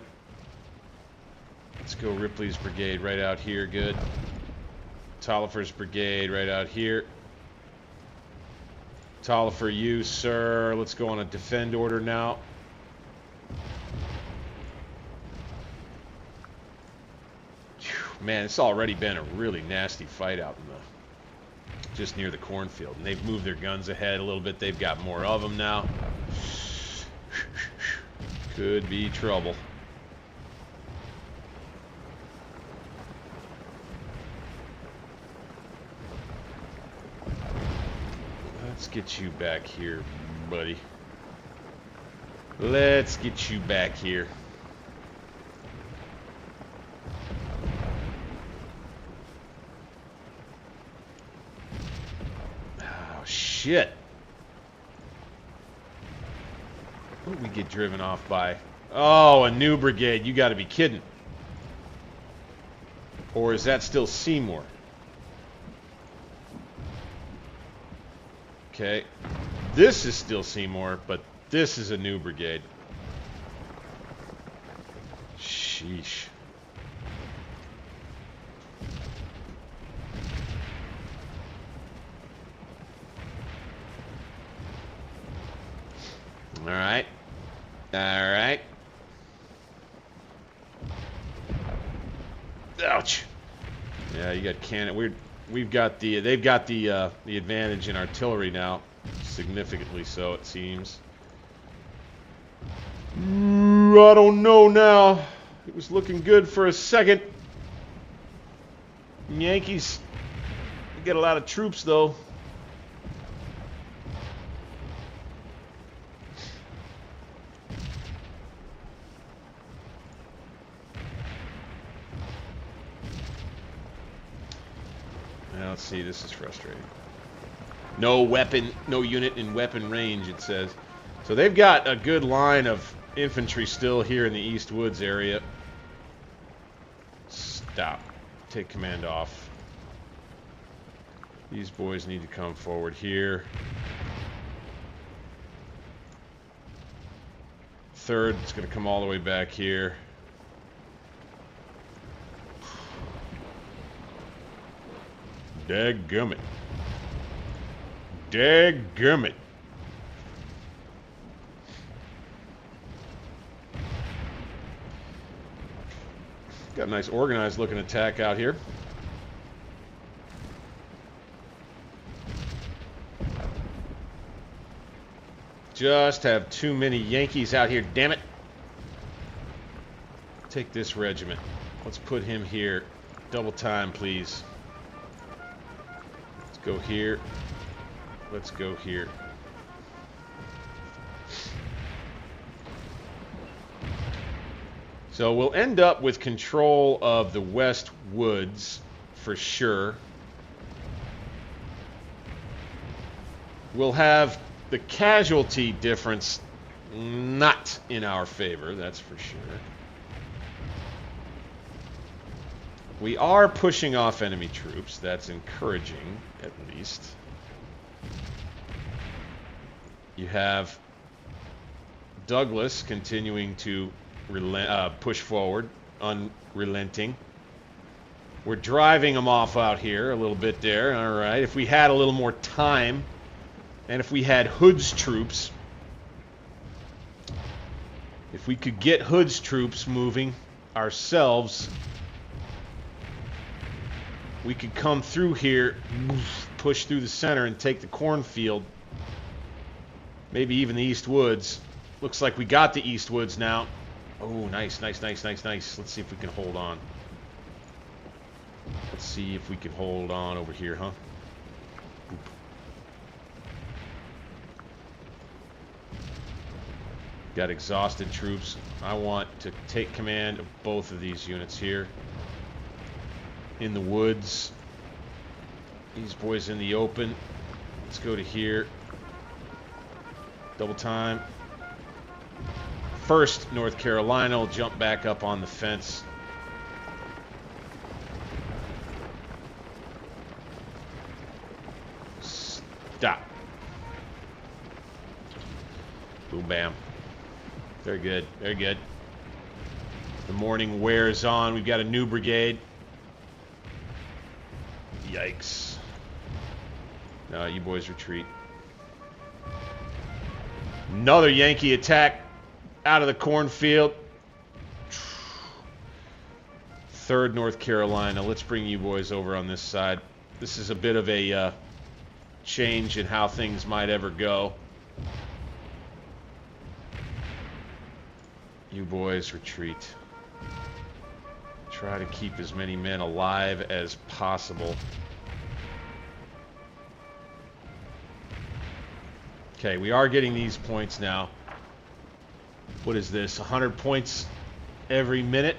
Let's go Ripley's brigade right out here, good. Tollifer's brigade right out here. Tollifer, you, sir. Let's go on a defend order now. Man, it's already been a really nasty fight out in the, just near the cornfield. And they've moved their guns ahead a little bit. They've got more of them now. Could be trouble. Let's get you back here, buddy. Let's get you back here. Shit. What did we get driven off by? Oh, a new brigade. You got to be kidding. Or is that still Seymour? Okay. This is still Seymour, but this is a new brigade. Sheesh. All right. All right. Ouch. Yeah, you got cannon. We've got the they've got the advantage in artillery now, significantly so it seems. I don't know now. It was looking good for a second. Yankees get a lot of troops though. Let's see, this is frustrating. No weapon, no unit in weapon range, it says. So they've got a good line of infantry still here in the East Woods area. Stop. Take command off. These boys need to come forward here. 3rd, it's going to come all the way back here. Dadgummit. Dadgummit. Got a nice organized looking attack out here. Just have too many Yankees out here, damn it. Take this regiment. Let's put him here. Double time, please. Go here. Let's go here. So we'll end up with control of the West Woods for sure. We'll have the casualty difference not in our favor, that's for sure. We are pushing off enemy troops. That's encouraging, at least. You have Douglas continuing to push forward, unrelenting. We're driving them off out here a little bit there. All right. If we had a little more time, and if we had Hood's troops, if we could get Hood's troops moving ourselves, we could come through here, push through the center, and take the cornfield. Maybe even the East Woods. Looks like we got the East Woods now. Oh, nice, nice, nice, nice, nice. Let's see if we can hold on. Let's see if we can hold on over here, huh? Oop. Got exhausted troops. I want to take command of both of these units here. In the woods. These boys in the open. Let's go to here. Double time. First, North Carolina will jump back up on the fence. Stop. Boom, bam. Very good. Very good. The morning wears on. We've got a new brigade. Yikes. No, you boys retreat. Another Yankee attack out of the cornfield. 3rd North Carolina. Let's bring you boys over on this side. This is a bit of a change in how things might ever go. You boys retreat. Try to keep as many men alive as possible. Okay, we are getting these points now. What is this? 100 points every minute?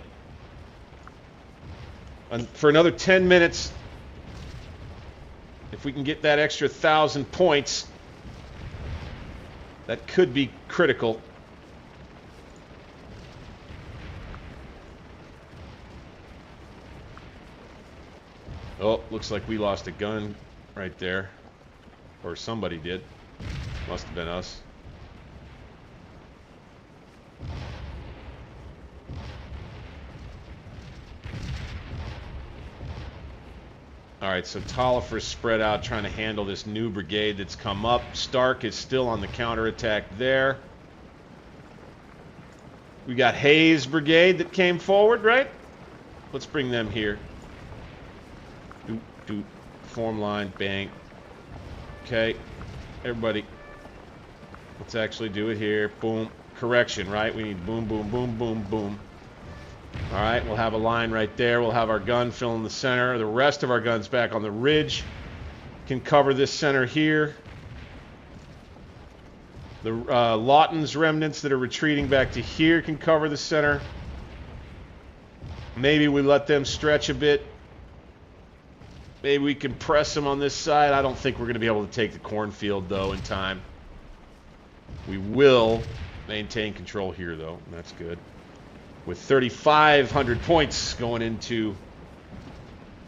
And for another 10 minutes, if we can get that extra 1,000 points, that could be critical. Oh, looks like we lost a gun right there. Or somebody did. Must have been us. Alright, so Tolliver's spread out trying to handle this new brigade that's come up. Stark is still on the counterattack there. We got Hayes' brigade that came forward, right? Let's bring them here. Doop, doop. Form line, bang. Okay, everybody. Let's actually do it here. Boom. Correction, right? We need boom, boom, boom, boom, boom. Alright, we'll have a line right there. We'll have our gun filling the center. The rest of our guns back on the ridge can cover this center here. The Lawton's remnants that are retreating back to here can cover the center. Maybe we let them stretch a bit. Maybe we can press them on this side. I don't think we're going to be able to take the cornfield, though, in time. We will maintain control here, though, and that's good. With 3,500 points going into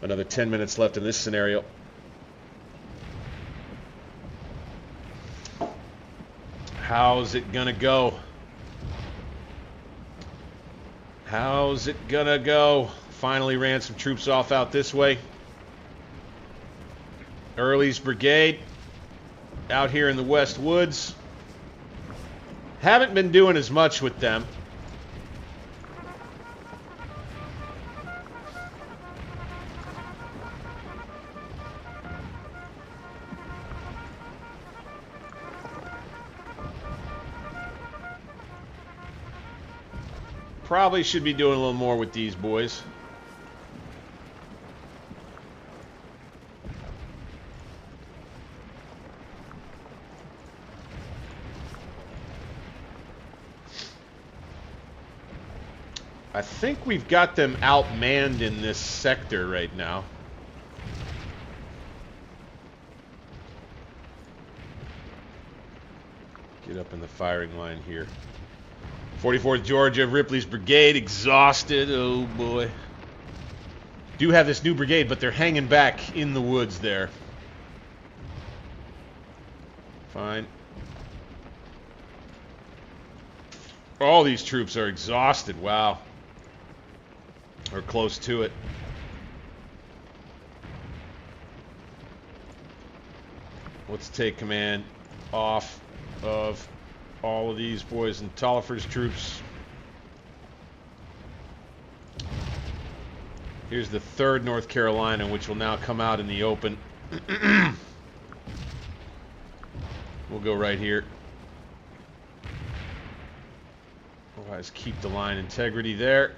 another 10 minutes left in this scenario. How's it gonna go? How's it gonna go? Finally ran some troops off out this way. Early's brigade out here in the West Woods. Haven't been doing as much with them. Probably should be doing a little more with these boys. I think we've got them outmanned in this sector right now. Get up in the firing line here. 44th Georgia, Ripley's brigade, exhausted. Oh boy. do have this new brigade, but they're hanging back in the woods there. Fine. All these troops are exhausted. Wow. Or close to it. Let's take command off of all of these boys and Tolliver's troops. Here's the 3rd North Carolina, which will now come out in the open. We'll go right here. Otherwise, keep the line integrity there.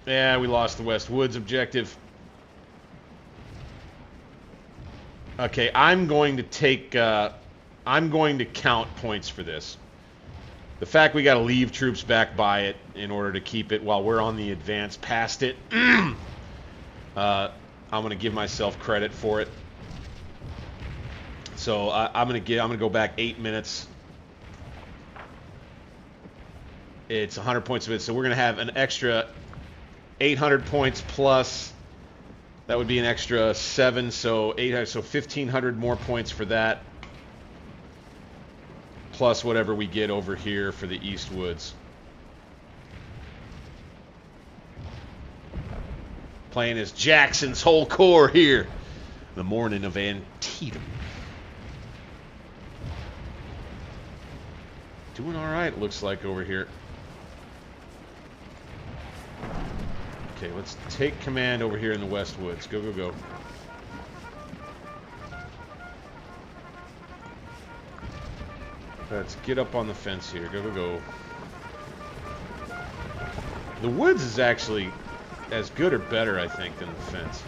Yeah, we lost the West Woods objective. Okay, I'm going to count points for this. The fact we got to leave troops back by it in order to keep it while we're on the advance past it. I'm going to give myself credit for it. So I'm going to go back 8 minutes. It's 100 points of it, so we're going to have an extra 800 points plus. That would be an extra 7, so 800, so 1,500 more points for that. Plus whatever we get over here for the East Woods. Playing as Jackson's whole corps here. The morning of Antietam. Doing all right, looks like, over here. Okay, let's take command over here in the West Woods. Go, go, go. Let's get up on the fence here. Go, go, go. The woods is actually as good or better, I think, than the fence.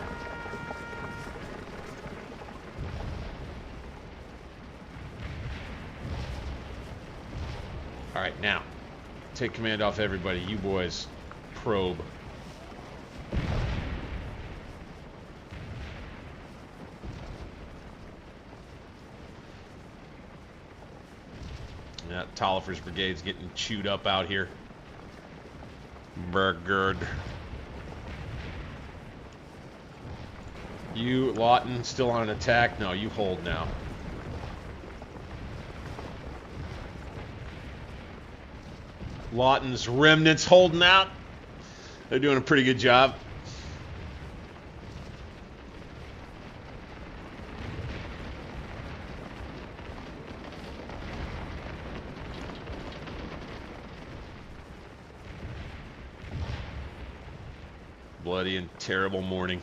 Alright, now. Take command off everybody. You boys probe. Yeah, Tolliver's brigade's getting chewed up out here. Burgard. You, Lawton, still on an attack? No, you hold now. Lawton's remnants holding out. They're doing a pretty good job. Bloody and terrible morning.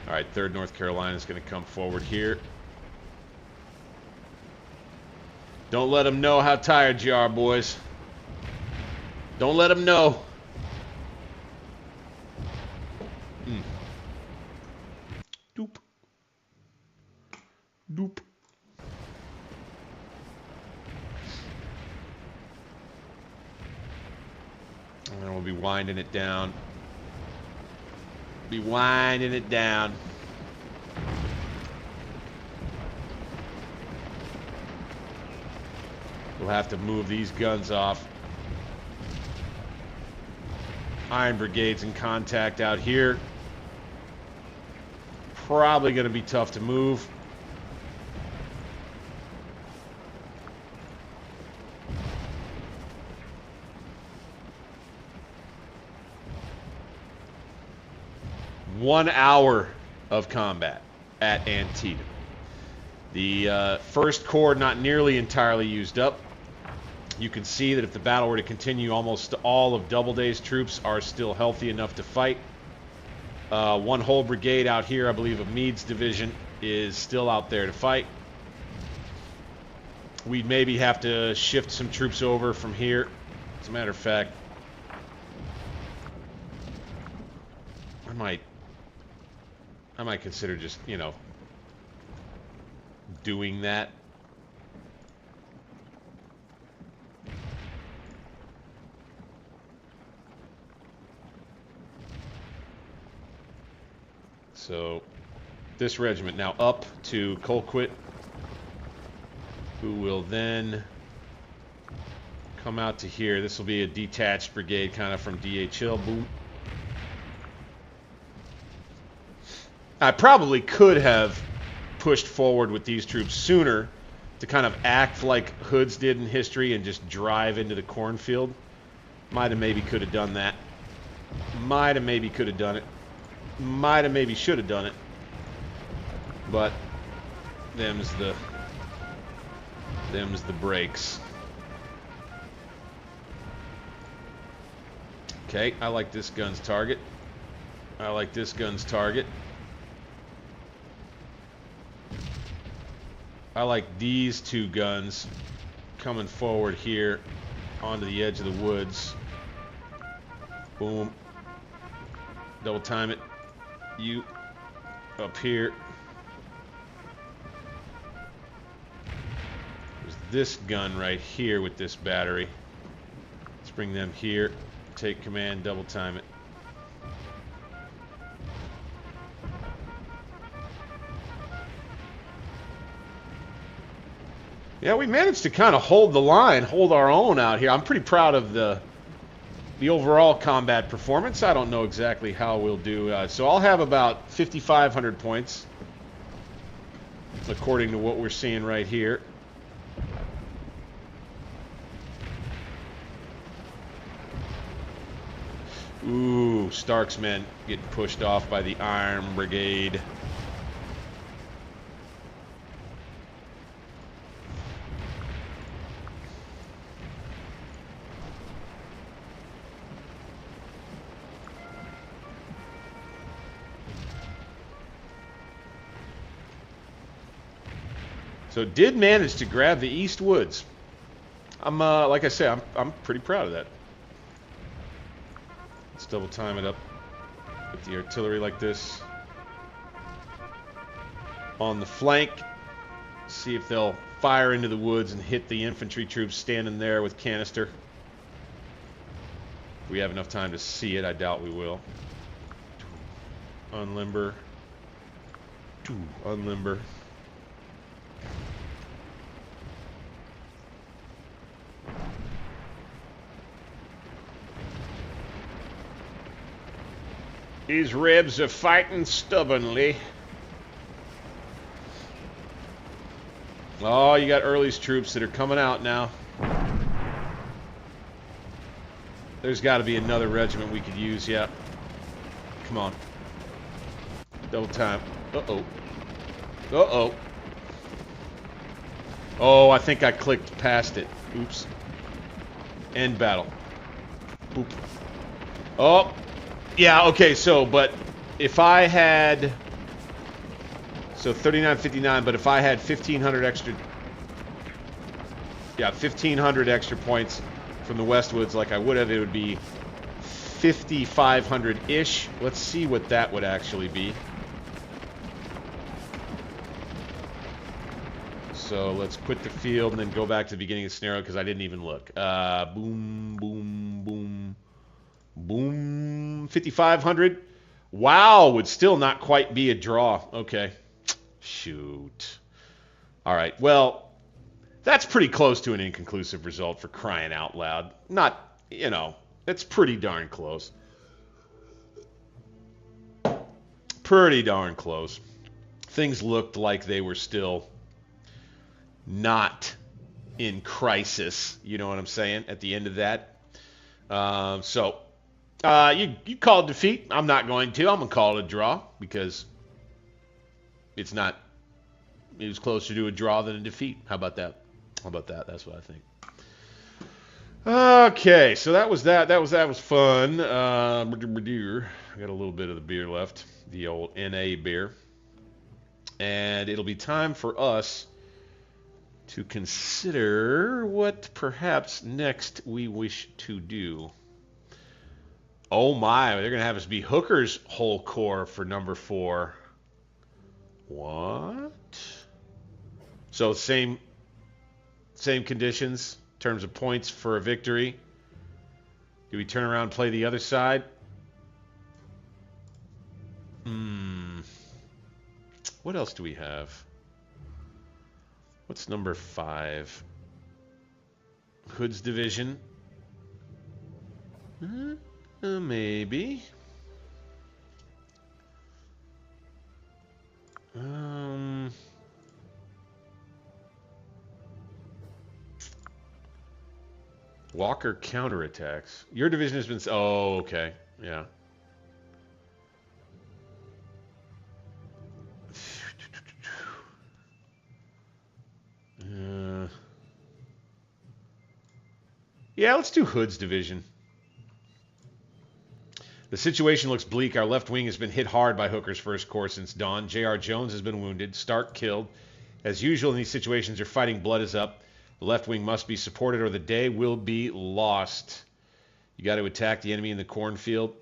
Alright, 3rd North Carolina is going to come forward here. Don't let them know how tired you are, boys. Don't let them know. Doop. Doop. And then we'll be winding it down. Be winding it down. We'll have to move these guns off. Iron Brigade's in contact out here. Probably going to be tough to move. One hour of combat at Antietam. The 1st Corps not nearly entirely used up. You can see that if the battle were to continue, almost all of Doubleday's troops are still healthy enough to fight. One whole brigade out here, I believe, of Meade's division is still out there to fight. We'd maybe have to shift some troops over from here. As a matter of fact, I might consider just, you know, doing that. So this regiment now up to Colquitt, who will then come out to here. This will be a detached brigade kind of from DHL. Boom. I probably could have pushed forward with these troops sooner to kind of act like Hoods did in history and just drive into the cornfield. Might have maybe could have done that. Might have maybe could have done it. Might have maybe should have done it. But them's the breaks. Okay, I like this gun's target. I like this gun's target. I like these two guns coming forward here onto the edge of the woods. Boom. Double time it. You up here. There's this gun right here with this battery. Let's bring them here. Take command, double time it. Yeah, we managed to kind of hold the line, hold our own out here. I'm pretty proud of the overall combat performance. I don't know exactly how we'll do. So I'll have about 5,500 points, according to what we're seeing right here. Ooh, Stark's men getting pushed off by the Iron Brigade. So did manage to grab the East Woods. I'm like I say, I'm pretty proud of that. Let's double time it up with the artillery like this. On the flank, see if they'll fire into the woods and hit the infantry troops standing there with canister. If we have enough time to see it, I doubt we will. Unlimber. Unlimber. These Rebs are fighting stubbornly. Oh, you got Early's troops that are coming out now. There's got to be another regiment we could use, yeah. Come on. Double time. Uh-oh. Uh-oh. Oh, I think I clicked past it. Oops. End battle. Oop. Oh. Yeah, okay, so, but if I had... So 39.59, but if I had 1,500 extra... Yeah, 1,500 extra points from the Westwoods like I would have, it would be 5,500-ish. Let's see what that would actually be. So let's quit the field and then go back to the beginning of the scenario because I didn't even look. Boom, boom, boom. Boom, 5,500. Wow, would still not quite be a draw. Okay. Shoot. All right, well, that's pretty close to an inconclusive result for crying out loud. Not, you know, it's pretty darn close. Pretty darn close. Things looked like they were still not in crisis, you know what I'm saying, at the end of that. You called defeat. I'm not going to. I'm going to call it a draw because it's not. It was closer to a draw than a defeat. How about that? How about that? That's what I think. Okay, so that was that. That was fun. I got a little bit of the beer left, the old NA beer, and it'll be time for us to consider what perhaps next we wish to do. Oh my, they're going to have us be Hooker's whole corps for number 4. What? So same conditions in terms of points for a victory. Do we turn around and play the other side? What else do we have? What's number 5? Hood's division. Maybe. Walker counterattacks. Your division has been... Oh, okay. Yeah. Yeah, let's do Hood's division. The situation looks bleak. Our left wing has been hit hard by Hooker's first corps since dawn. J.R. Jones has been wounded. Stark killed. As usual in these situations, your fighting blood is up. The left wing must be supported or the day will be lost. You got to attack the enemy in the cornfield.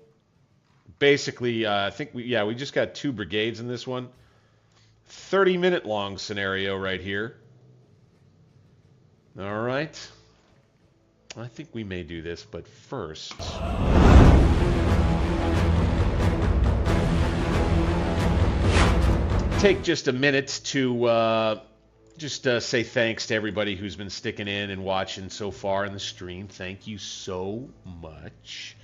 Basically, I think we just got 2 brigades in this one. 30-minute long scenario right here. All right. I think we may do this, but first... take just a minute to say thanks to everybody who's been sticking in and watching so far in the stream. Thank you so much.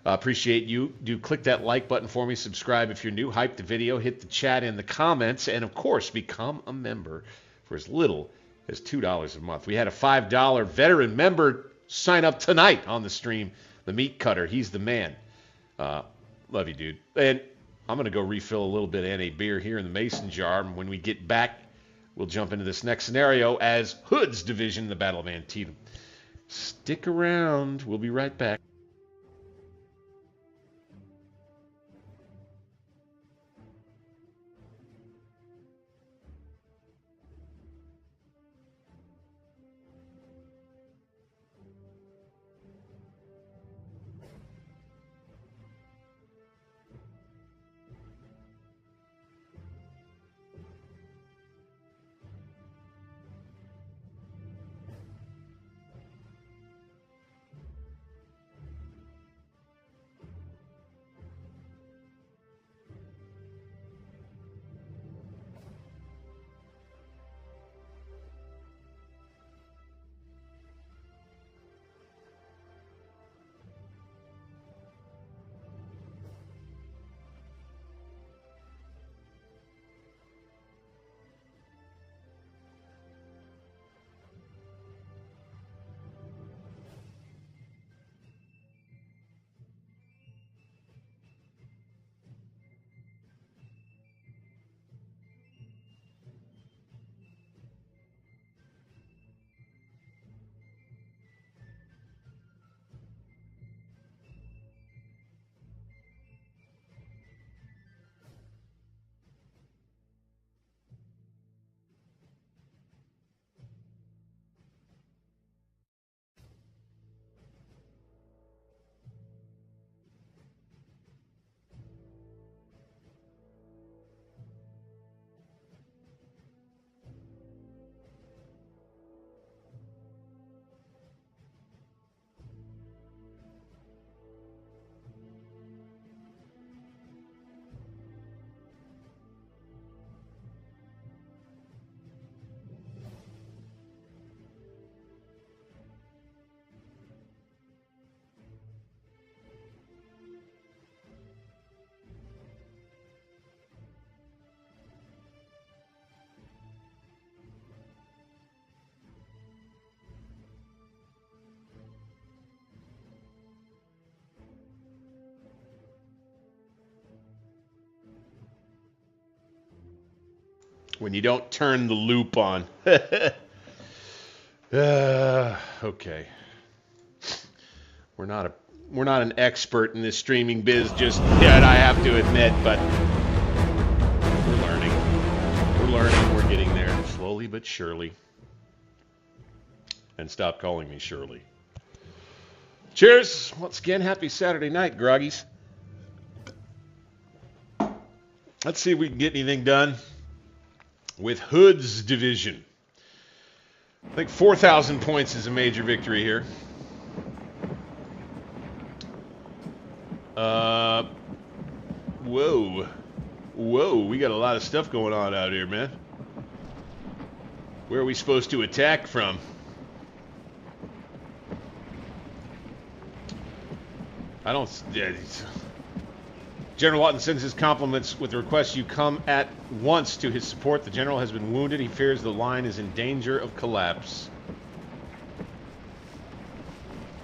Appreciate you. Do click that like button for me. Subscribe if you're new. Hype the video. Hit the chat in the comments. And, of course, become a member for as little as $2 a month. We had a $5 veteran member sign up tonight on the stream. The Meat Cutter. He's the man. Love you, dude. And I'm going to go refill a little bit of NA beer here in the mason jar. And when we get back, we'll jump into this next scenario as Hood's division in the Battle of Antietam. Stick around. We'll be right back. When you don't turn the loop on. Okay. We're not an expert in this streaming biz just yet, I have to admit, but we're learning. We're getting there slowly but surely. And stop calling me Shirley. Cheers. Once again, happy Saturday night, groggies. Let's see if we can get anything done with Hood's division. I think 4,000 points is a major victory here. Whoa, we got a lot of stuff going on out here, man. Where are we supposed to attack from? General Lawton sends his compliments with the request you come at once to his support. The general has been wounded. He fears the line is in danger of collapse.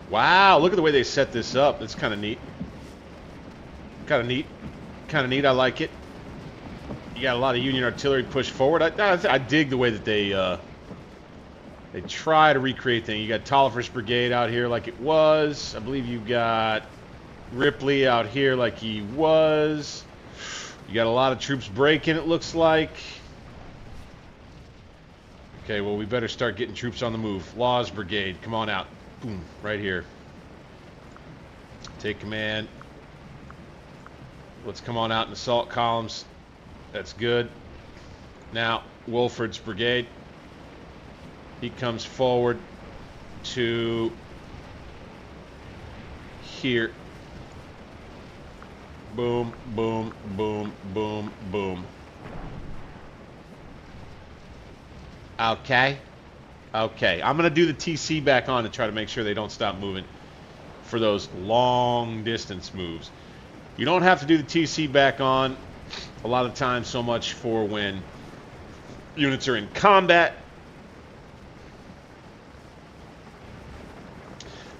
Wow, look at the way they set this up. That's kind of neat. Kind of neat. Kind of neat. I like it. You got a lot of Union artillery pushed forward. I dig the way that they try to recreate things. You got Tolliver's brigade out here like it was. I believe you got Ripley out here like he was. You got a lot of troops breaking, it looks like. Okay, well, we better start getting troops on the move. Laws brigade, come on out. Boom, right here. Take command. Let's come on out in assault columns. That's good. Now, Wolford's brigade. He comes forward to here. Boom, boom, boom, boom, boom. Okay. Okay. I'm going to do the TC back on to try to make sure they don't stop moving for those long distance moves. You don't have to do the TC back on a lot of times so much for when units are in combat.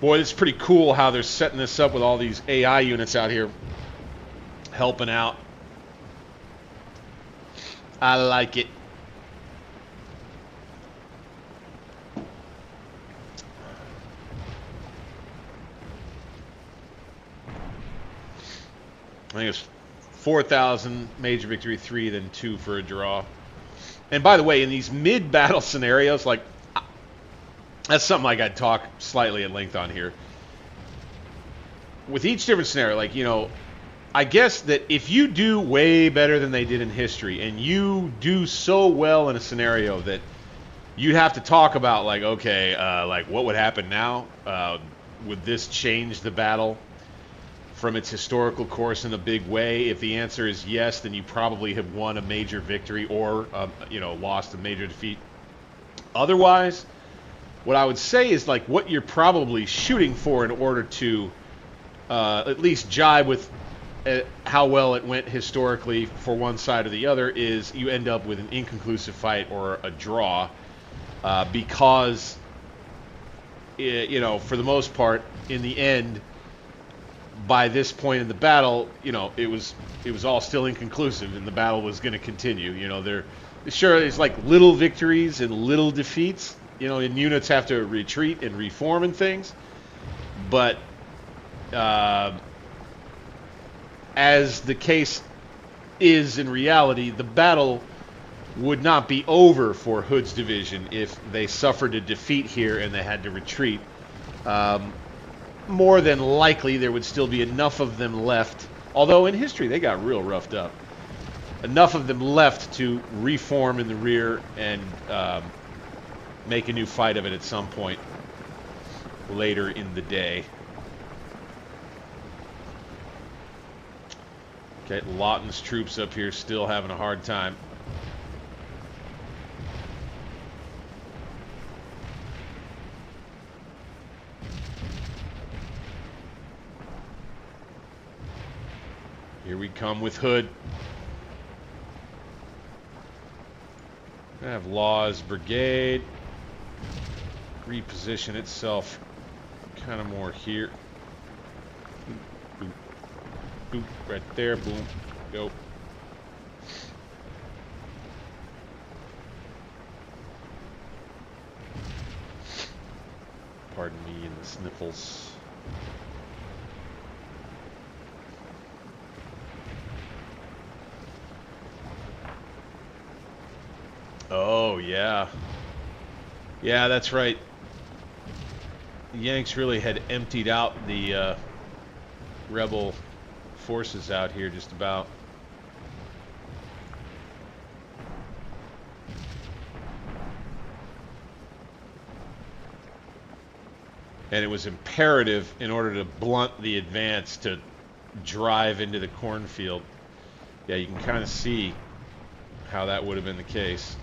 Boy, it's pretty cool how they're setting this up with all these AI units out here helping out. I like it. I think it's 4,000 major victory, 3, then 2 for a draw. And by the way, in these mid-battle scenarios, like, that's something like I'd talk slightly at length on here. With each different scenario, like, you know, I guess that if you do way better than they did in history, and you do so well in a scenario that you'd have to talk about, like, okay, like, what would happen now? Would this change the battle from its historical course in a big way? If the answer is yes, then you probably have won a major victory or, you know, lost a major defeat. Otherwise, what I would say is, like, what you're probably shooting for in order to at least jibe with how well it went historically for one side or the other is you end up with an inconclusive fight or a draw because, you know, for the most part, in the end, by this point in the battle, you know, it was all still inconclusive, and the battle was going to continue. You know, there's like little victories and little defeats. You know, and units have to retreat and reform and things. But as the case is in reality, the battle would not be over for Hood's division if they suffered a defeat here and they had to retreat. More than likely, there would still be enough of them left, although in history they got real roughed up. Enough of them left to reform in the rear and make a new fight of it at some point later in the day. Okay, Lawton's troops up here still having a hard time. Here we come with Hood. I have Law's brigade reposition itself kind of more here. Boop, boop, boop, right there, boom, go. Pardon me in the sniffles. Oh, yeah. Yeah, that's right. The Yanks really had emptied out the rebel forces out here just about. And it was imperative in order to blunt the advance to drive into the cornfield. Yeah, you can kind of see how that would have been the case.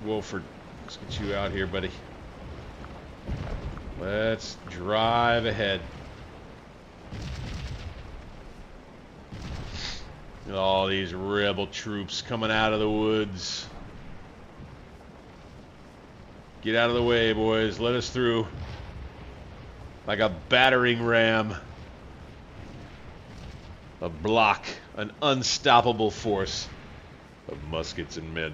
Wolford, let's get you out here, buddy. Let's drive ahead. All these rebel troops coming out of the woods. Get out of the way, boys. Let us through. Like a battering ram. A block. An unstoppable force of muskets and men.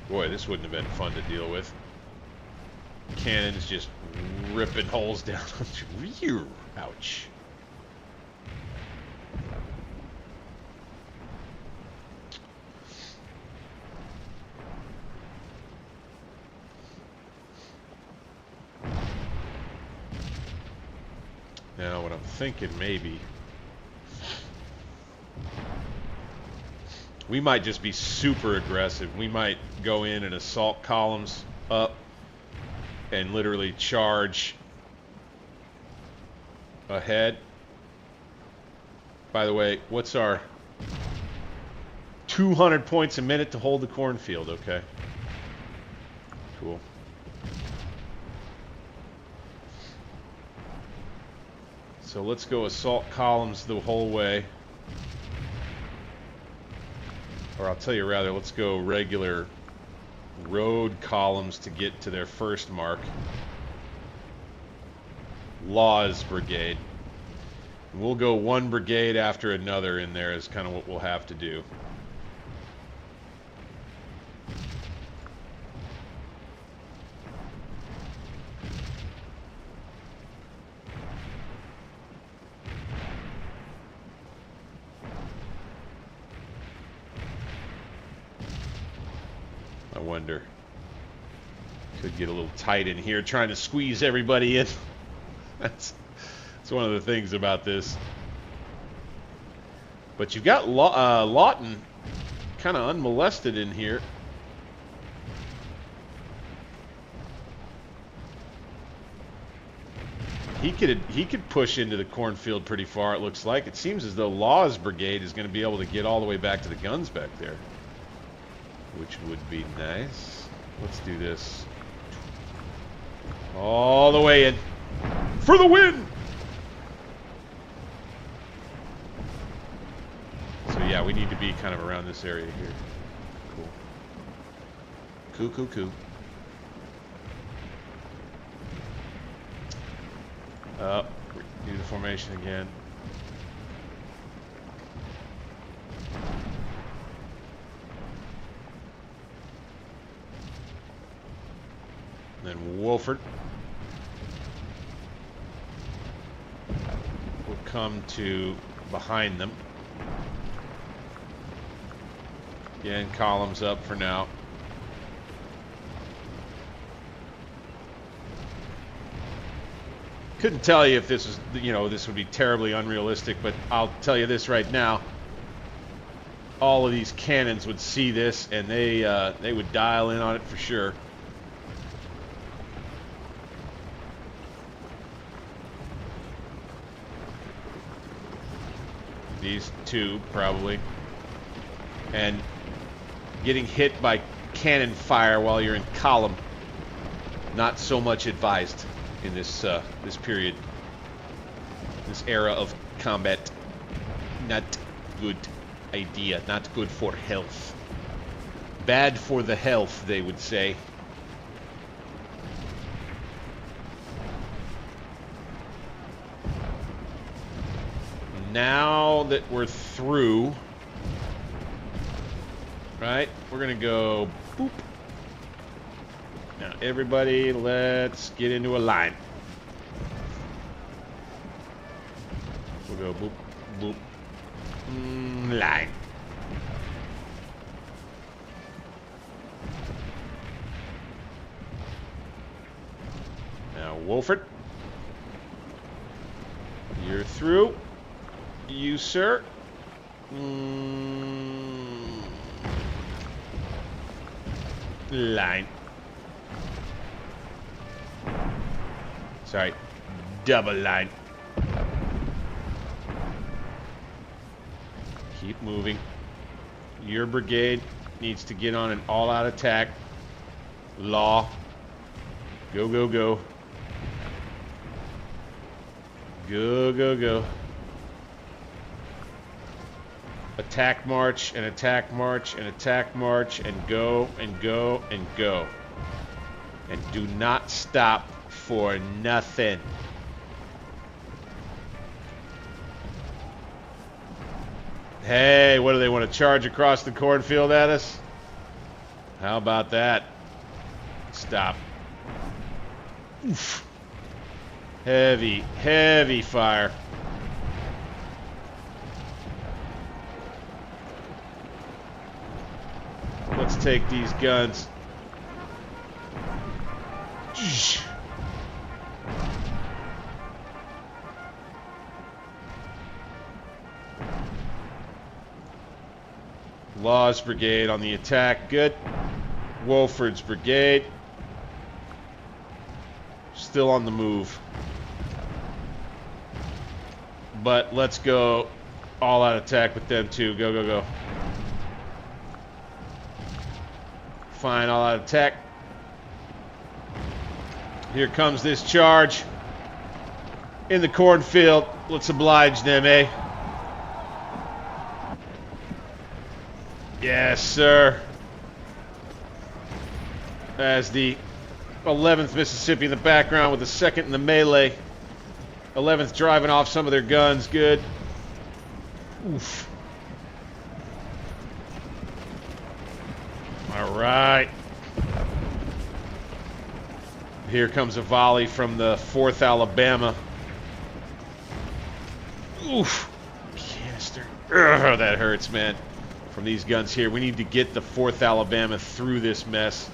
Boy, this wouldn't have been fun to deal with. Cannons just ripping holes down. Ouch. Now, what I'm thinking maybe... we might just be super aggressive. We might go in and assault columns up and literally charge ahead. By the way, what's our 200 points a minute to hold the cornfield? Okay. Cool. So let's go assault columns the whole way. Or I'll tell you rather, let's go regular road columns to get to their first mark. Laws Brigade. And we'll go one brigade after another in there is kind of what we'll have to do. I wonder. Could get a little tight in here trying to squeeze everybody in. That's one of the things about this. But you've got Lawton kind of unmolested in here. He could push into the cornfield pretty far, it looks like. It seems as though Law's brigade is going to be able to get all the way back to the guns back there, which would be nice. Let's do this. All the way in. For the win! So yeah, we need to be kind of around this area here. Cool. Cool. Do the formation again. Then Wolford will come to behind them. Again, columns up for now. Couldn't tell you if this is, this would be terribly unrealistic, but I'll tell you this right now. All of these cannons would see this, and they would dial in on it for sure. These two, probably. And getting hit by cannon fire while you're in column, not so much advised in this this period, this era of combat. Not good idea, not good for health. Bad for the health, they would say. Now that we're through, right, we're gonna go boop. Now everybody, let's get into a line. We'll go boop, boop, line. Now Wolford, you're through. You, sir. Line. Sorry. Double line. moving. Your brigade needs to get on an all-out attack. Law. Go, go, go. Go, go, go. Attack march and attack march and attack march and go and go and go. And do not stop for nothing. Hey, what do they want to charge across the cornfield at us? How about that? Stop. Oof. Heavy, heavy fire. Let's take these guns. Law's brigade on the attack. Good. Wolford's brigade. Still on the move. But let's go all out attack with them too. Go, go, go. Fine, all out attack. Here comes this charge. In the cornfield. Let's oblige them, eh? Yes, sir. As the 11th Mississippi in the background with the 2nd in the melee. 11th driving off some of their guns. Good. Oof. All right. Here comes a volley from the 4th Alabama. Oof. Canister. Ugh, that hurts, man. From these guns here. We need to get the 4th Alabama through this mess.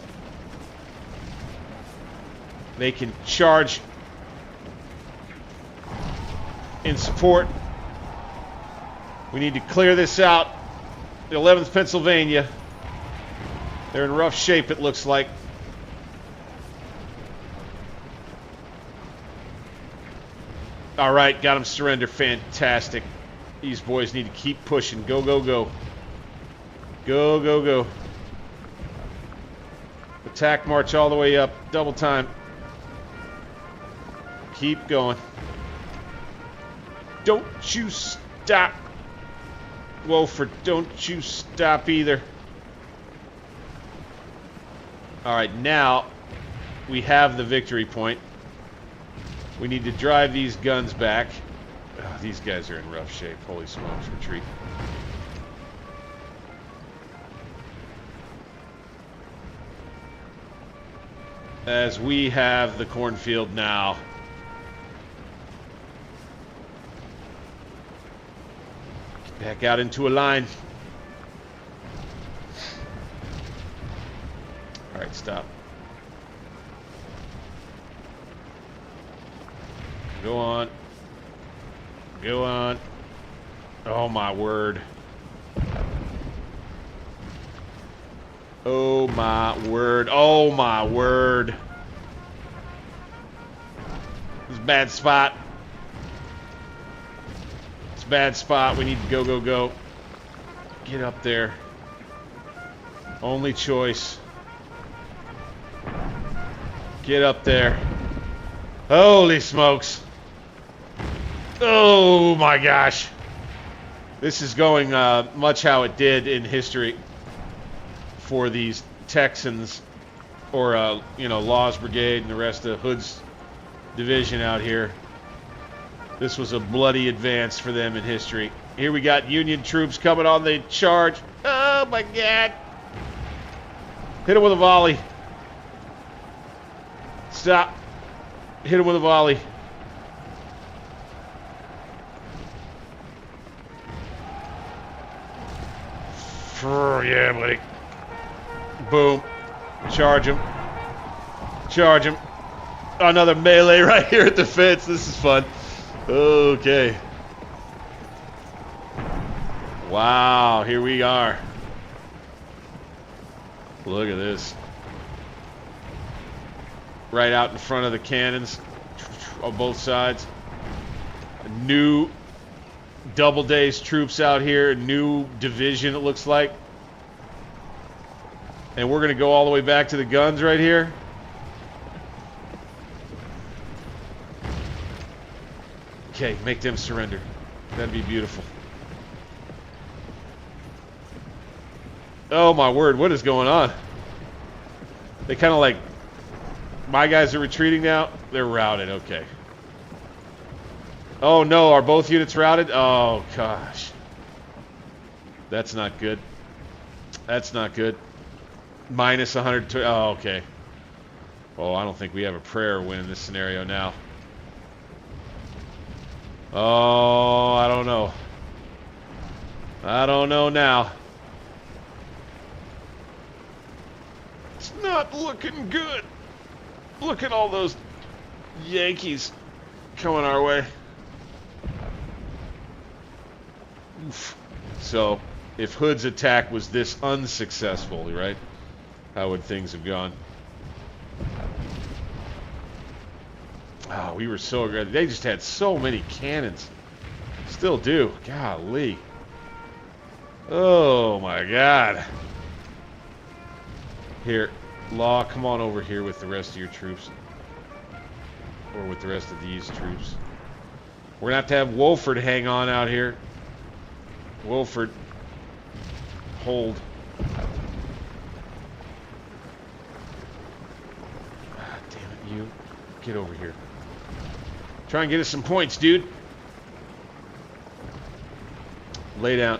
They can charge in support. We need to clear this out. The 11th Pennsylvania. They're in rough shape, it looks like. All right, got them surrender. Fantastic. These boys need to keep pushing. Go, go, go. Go, go, go. Attack march all the way up. Double time. Keep going. Don't you stop. Wolford, don't you stop either. All right, now we have the victory point. We need to drive these guns back. Oh, these guys are in rough shape. Holy smokes, retreat. As we have the cornfield now. Back out into a line. All right, stop. Go on. Go on. Oh, my word. Oh, my word. Oh, my word. This is a bad spot. It's a bad spot. We need to go, go, go. Get up there. Only choice. Get up there. Holy smokes. Oh, my gosh. This is going much how it did in history for these Texans, or you know, Law's brigade and the rest of Hood's division out here. This was a bloody advance for them in history. Here we got Union troops coming on the charge. Oh my God! Hit him with a volley. Stop. Hit him with a volley. Yeah, buddy. Boom. Charge him. Charge him. Another melee right here at the fence. This is fun. Okay. Wow, here we are. Look at this. Right out in front of the cannons on both sides. A new Doubleday's troops out here. New division, it looks like. And we're going to go all the way back to the guns right here. Okay, make them surrender. That'd be beautiful. Oh my word, what is going on? They kind of like... My guys are retreating now? They're routed, okay. Oh no, are both units routed? Oh gosh. That's not good. That's not good. Minus 100... Oh, okay. Oh, I don't think we have a prayer win in this scenario now. Oh, I don't know. I don't know now. It's not looking good. Look at all those Yankees coming our way. Oof. So, if Hood's attack was this unsuccessful, right? How would things have gone? Oh, we were so aggressive. They just had so many cannons. Still do. Golly. Oh, my God. Here, Law, come on over here with the rest of your troops. Or with the rest of these troops. We're going to have Wolford hang on out here. Wolford. Hold. Ah, damn it, you. Get over here. Try and get us some points, dude. Lay down.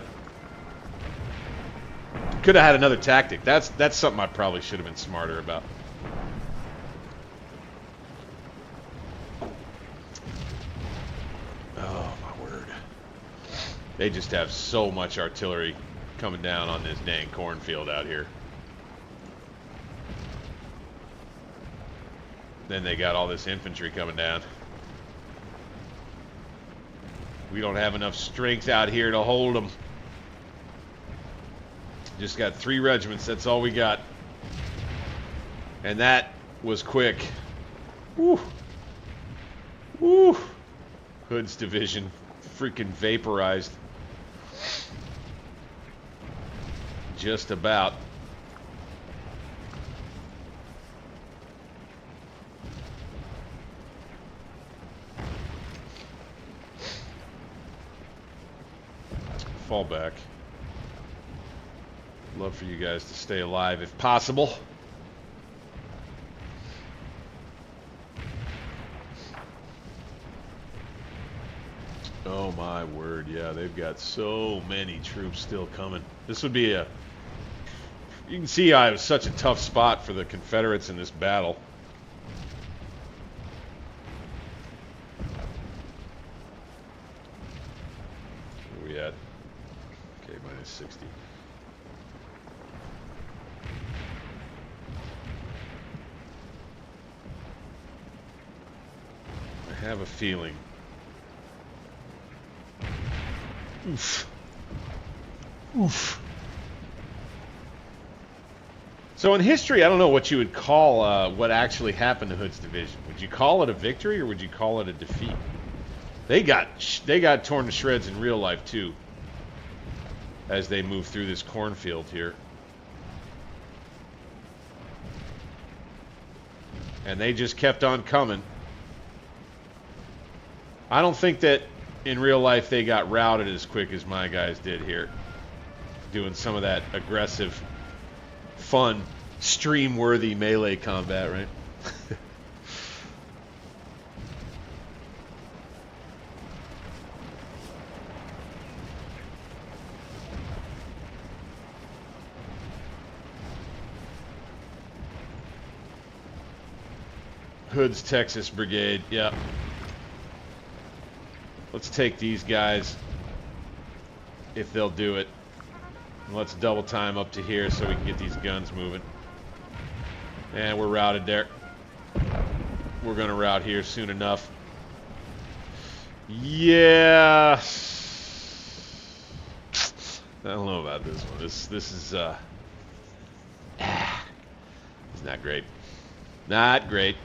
Could have had another tactic. That's something I probably should have been smarter about. Oh, my word. They just have so much artillery coming down on this dang cornfield out here. Then they got all this infantry coming down. We don't have enough strength out here to hold them. Just got 3 regiments, that's all we got. And that was quick. Woo. Woo. Hood's division freaking vaporized. Just about. Fall back. Love for you guys to stay alive if possible. Oh my word, yeah, they've got so many troops still coming. This would be a... You can see it was such a tough spot for the Confederates in this battle. Where are we at? Okay, minus 60. I have a feeling. Oof. Oof. So in history, I don't know what you would call what actually happened to Hood's division. Would you call it a victory or would you call it a defeat? They got torn to shreds in real life too, as they move through this cornfield here. And they just kept on coming. I don't think that in real life they got routed as quick as my guys did here. Doing some of that aggressive, fun, stream-worthy melee combat, right? Hood's Texas Brigade, yeah. Let's take these guys, if they'll do it. And let's double time up to here so we can get these guns moving. And we're routed there. We're going to route here soon enough. Yeah. I don't know about this one. This is it's not great. Not great.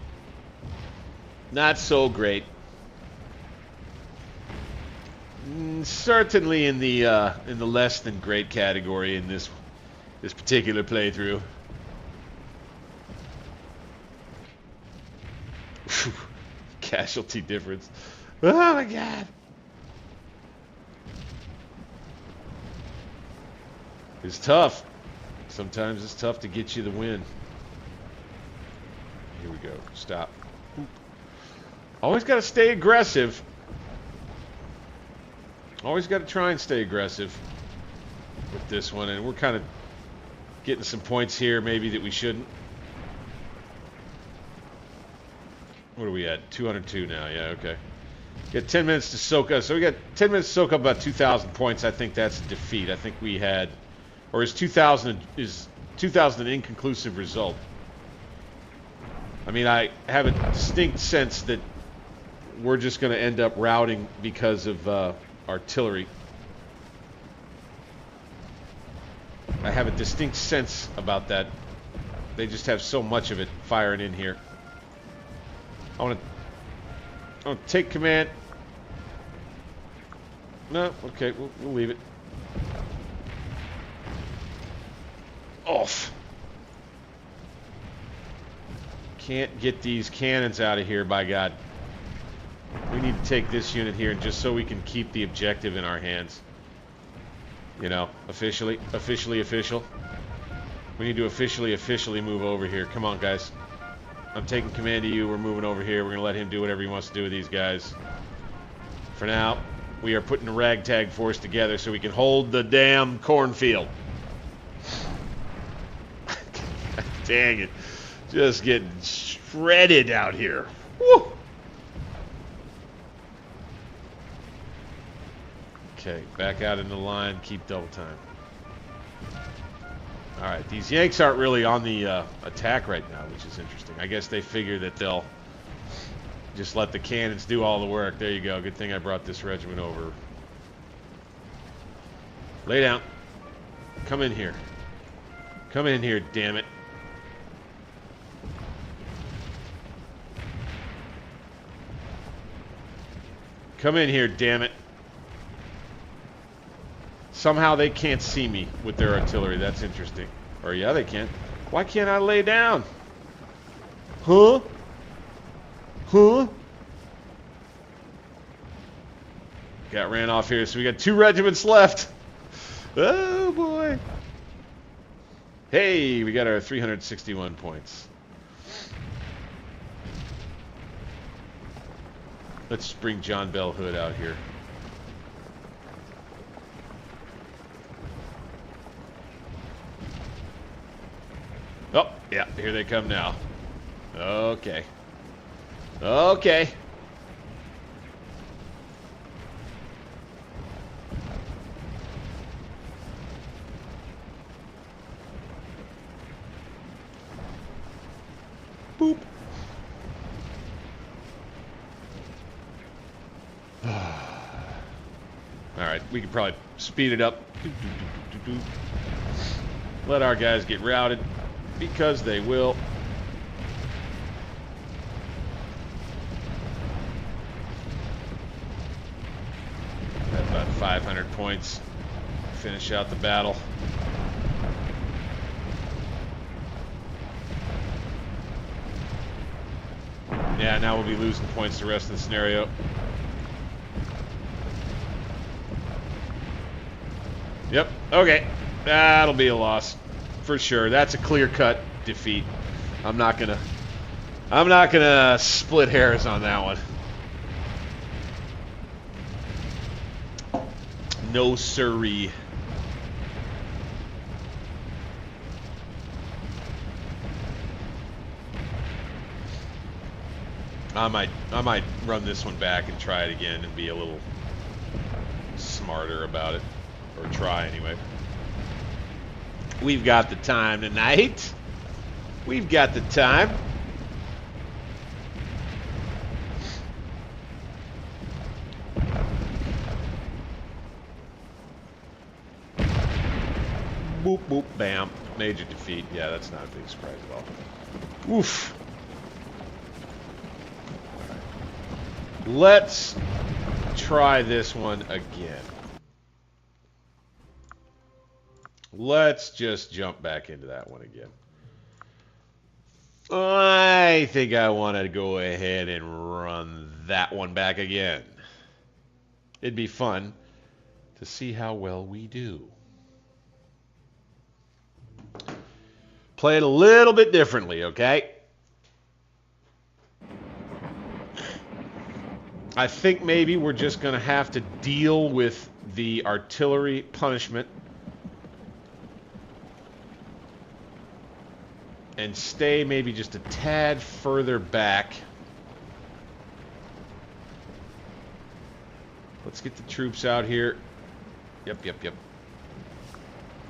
Not so great. Certainly in the less than great category in this particular playthrough. Casualty difference. Oh my god. It's tough. Sometimes it's tough to get you the win. Here we go. Stop. Oop. Always got to stay aggressive. Always got to try and stay aggressive with this one. And we're kind of getting some points here maybe that we shouldn't. What are we at? 202 now. Yeah, okay. Got 10 minutes to soak up. So we got 10 minutes to soak up about 2,000 points. I think that's a defeat. I think we had... Or is 2,000 an inconclusive result? I mean, I have a distinct sense that we're just going to end up routing because of artillery. I have a distinct sense about that. They just have so much of it firing in here. I want to take command. No, okay, we'll leave it. Off. Can't get these cannons out of here, by God. We need to take this unit here, and just so we can keep the objective in our hands. You know, official. We need to officially move over here. Come on, guys. I'm taking command of you. We're moving over here. We're going to let him do whatever he wants to do with these guys. For now, we are putting a ragtag force together so we can hold the damn cornfield. Dang it. Just getting shredded out here. Woo! Okay, back out in the line. Keep double time. Alright, these Yanks aren't really on the attack right now, which is interesting. I guess they figure that they'll just let the cannons do all the work. There you go. Good thing I brought this regiment over. Lay down. Come in here. Come in here, damn it. Come in here, damn it. Somehow they can't see me with their artillery. That's interesting. Or yeah, they can. Why can't I lay down? Huh? Huh? Got ran off here, so we got 2 regiments left. Oh boy. Hey, we got our 361 points. Let's just bring John Bell Hood out here. Oh, yeah, here they come now. Okay. Okay. Boop. Alright, we could probably speed it up. Let our guys get routed, because they will. Got about 500 points. Finish out the battle. Yeah, now we'll be losing points the rest of the scenario. Yep, okay. That'll be a loss. For sure. That's a clear-cut defeat. I'm not gonna split hairs on that one. No siree. I might run this one back and try it again and be a little smarter about it. Or try anyway. We've got the time tonight. We've got the time. Boop, boop, bam. Major defeat. Yeah, that's not a big surprise at all. Oof. Let's try this one again. Let's just jump back into that one again. I think I want to go ahead and run that one back again. It'd be fun to see how well we do. Play it a little bit differently, okay? I think maybe we're just going to have to deal with the artillery punishment and stay maybe just a tad further back. Let's get the troops out here. Yep.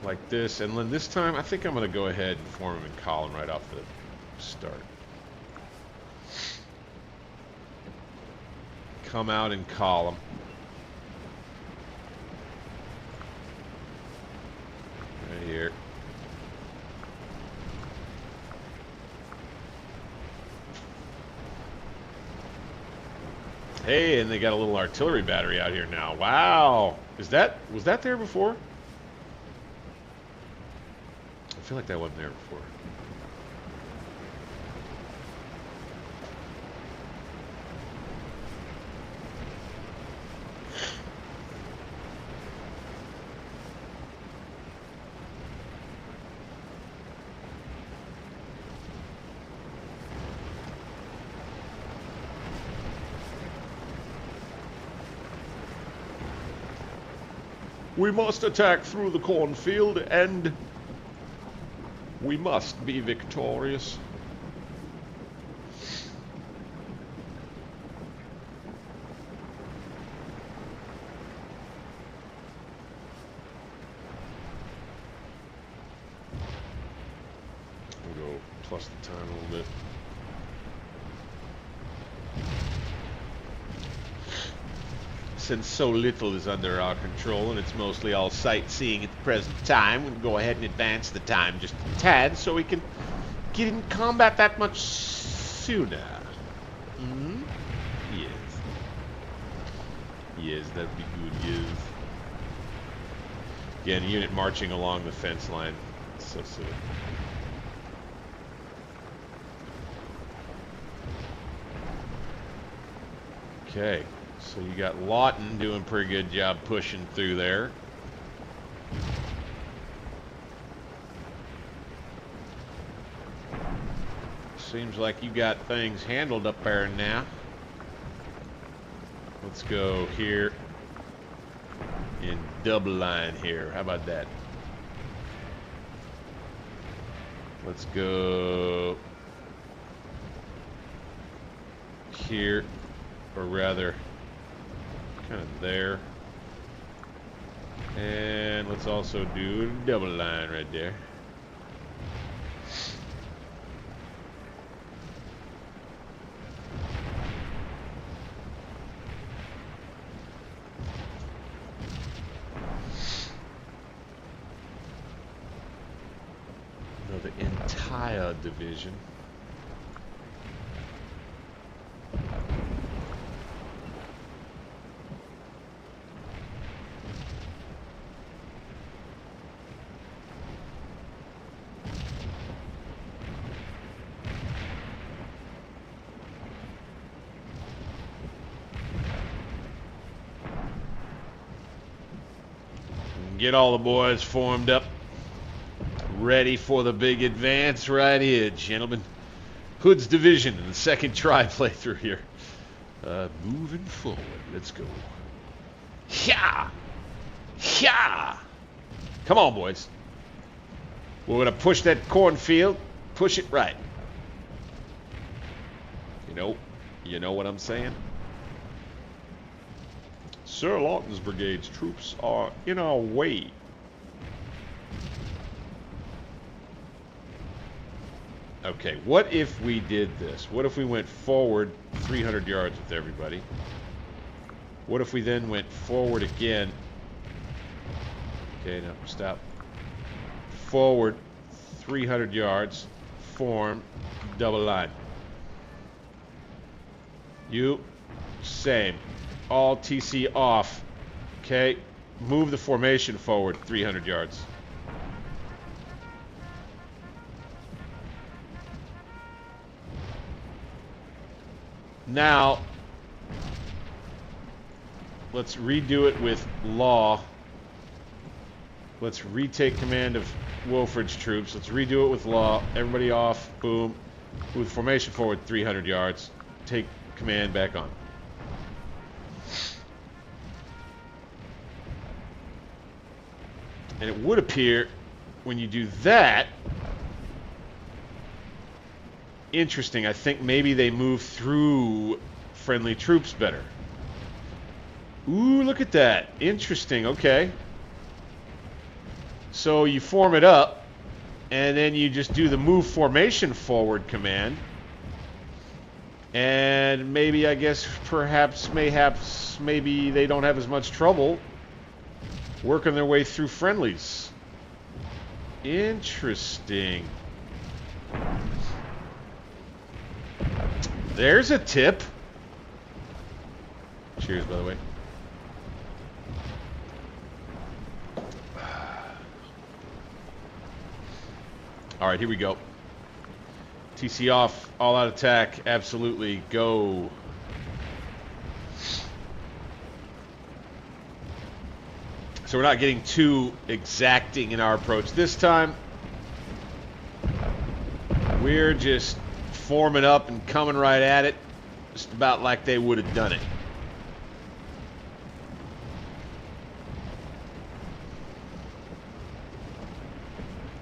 Like this. And then this time, I think I'm going to go ahead and form them in column right off the start. Come out in column. Right here. Hey, and they got a little artillery battery out here now. Wow. Was that there before? I feel like that wasn't there before. We must attack through the cornfield, and we must be victorious. We'll go plus the time a little bit. Since so little is under our control and it's mostly all sightseeing at the present time, we'll go ahead and advance the time just a tad so we can get in combat that much sooner. Mm-hmm. Yes. Yes, that'd be good, yes. Again, unit marching along the fence line. It's so silly. Okay. So you got Lawton doing a pretty good job pushing through there. Seems like you got things handled up there now. Let's go here in double line here. How about that? Let's go here, or rather kind of there, and let's also do a double line right there. Another entire division. Get all the boys formed up, ready for the big advance right here, gentlemen. Hood's division in the second try playthrough here. Moving forward. Let's go. Yeah! Yeah! Come on, boys. We're going to push that cornfield. Push it right. You know what I'm saying? Sir Lawton's brigade's troops are in our way. Okay, what if we did this? What if we went forward 300 yards with everybody? What if we then went forward again? Okay, no, stop. Forward 300 yards, form, double line. You, same. All TC off. Okay. Move the formation forward 300 yards. Now, let's redo it with Law. Let's retake command of Wilfred's troops. Let's redo it with Law. Everybody off. Boom. Move the formation forward 300 yards. Take command back on. And it would appear when you do that, interesting, I think maybe they move through friendly troops better. Ooh, look at that. Interesting, okay. So you form it up, and then you just do the move formation forward command. And maybe, I guess, perhaps, mayhaps, maybe they don't have as much trouble working their way through friendlies. Interesting. There's a tip. Cheers, by the way. All right, here we go. TC off, all out attack, absolutely, go. So we're not getting too exacting in our approach this time. We're just forming up and coming right at it, just about like they would have done it.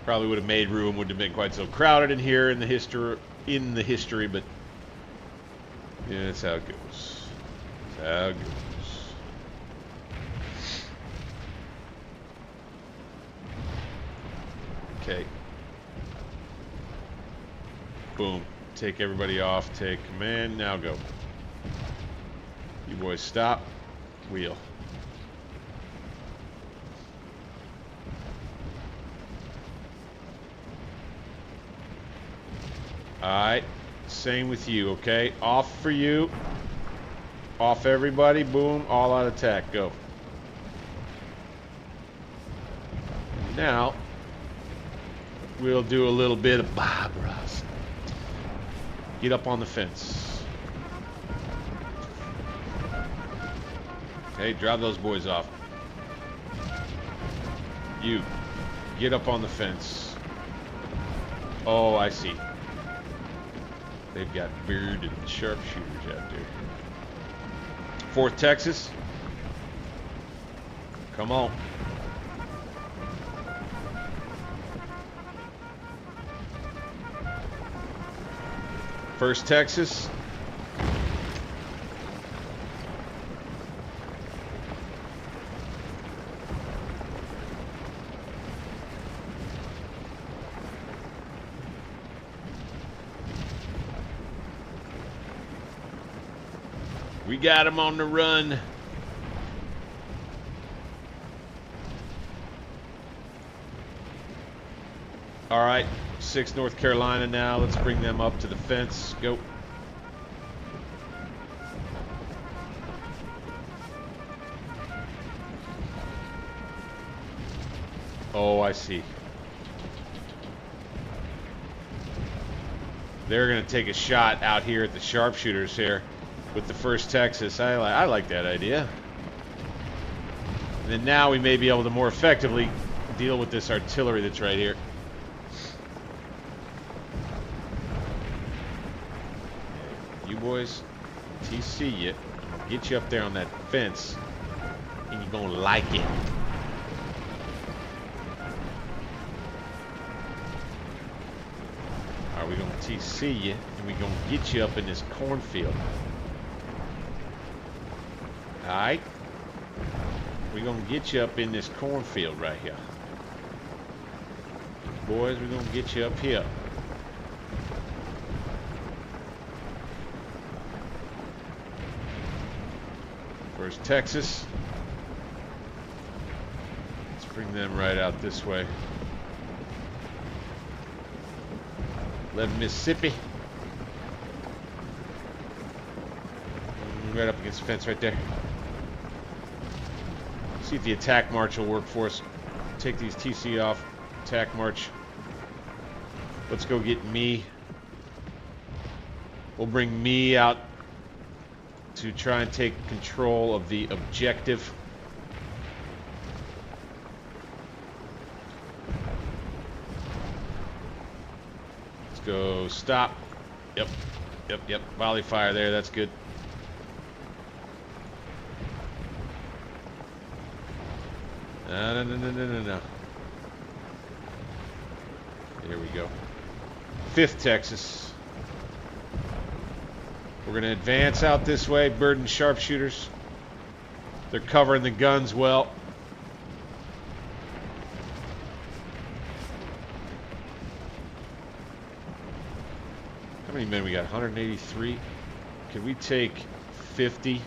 Probably would have made room, wouldn't have been quite so crowded in here in the history, but yeah, that's how it goes. That's how it goes. Okay. Boom. Take everybody off. Take command. Now go. You boys stop. Wheel. Alright. Same with you, okay? Off for you. Off everybody. Boom. All out attack. Go. Now, we'll do a little bit of Barbaras. Get up on the fence. Okay, drop those boys off. You, get up on the fence. Oh, I see. They've got bearded sharpshooters out there. 4th Texas. Come on. First Texas. We got him on the run. All right. 6 North Carolina now. Let's bring them up to the fence. Go. Oh, I see. They're going to take a shot out here at the sharpshooters here with the 1st Texas. I like that idea. And then now we may be able to more effectively deal with this artillery that's right here. You boys, TC you. Get you up there on that fence, and you're gonna like it. Are we gonna TC you, and we're gonna get you up in this cornfield? All right, we're gonna get you up in this cornfield right here, boys. We're gonna get you up here. First Texas. Let's bring them right out this way. 11 Mississippi. Right up against the fence right there. See if the attack march will work for us. Take these TC off. Attack march. Let's go get me. We'll bring me out to try and take control of the objective. Let's go. Stop. Yep. Yep. Volley fire there. That's good. No. Here we go. 5th Texas. We're going to advance out this way. Burden sharpshooters. They're covering the guns well. How many men we got? 183. Can we take 50?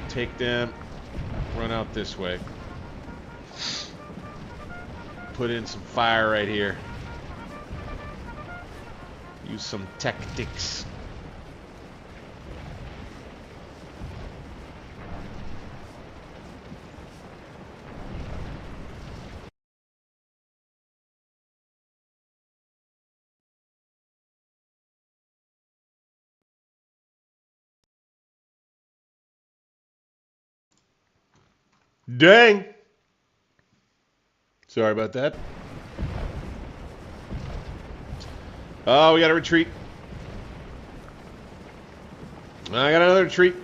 Take them. Run out this way. Put in some fire right here. Use some tactics. Dang! Sorry about that. Oh, we got to retreat. I got another retreat.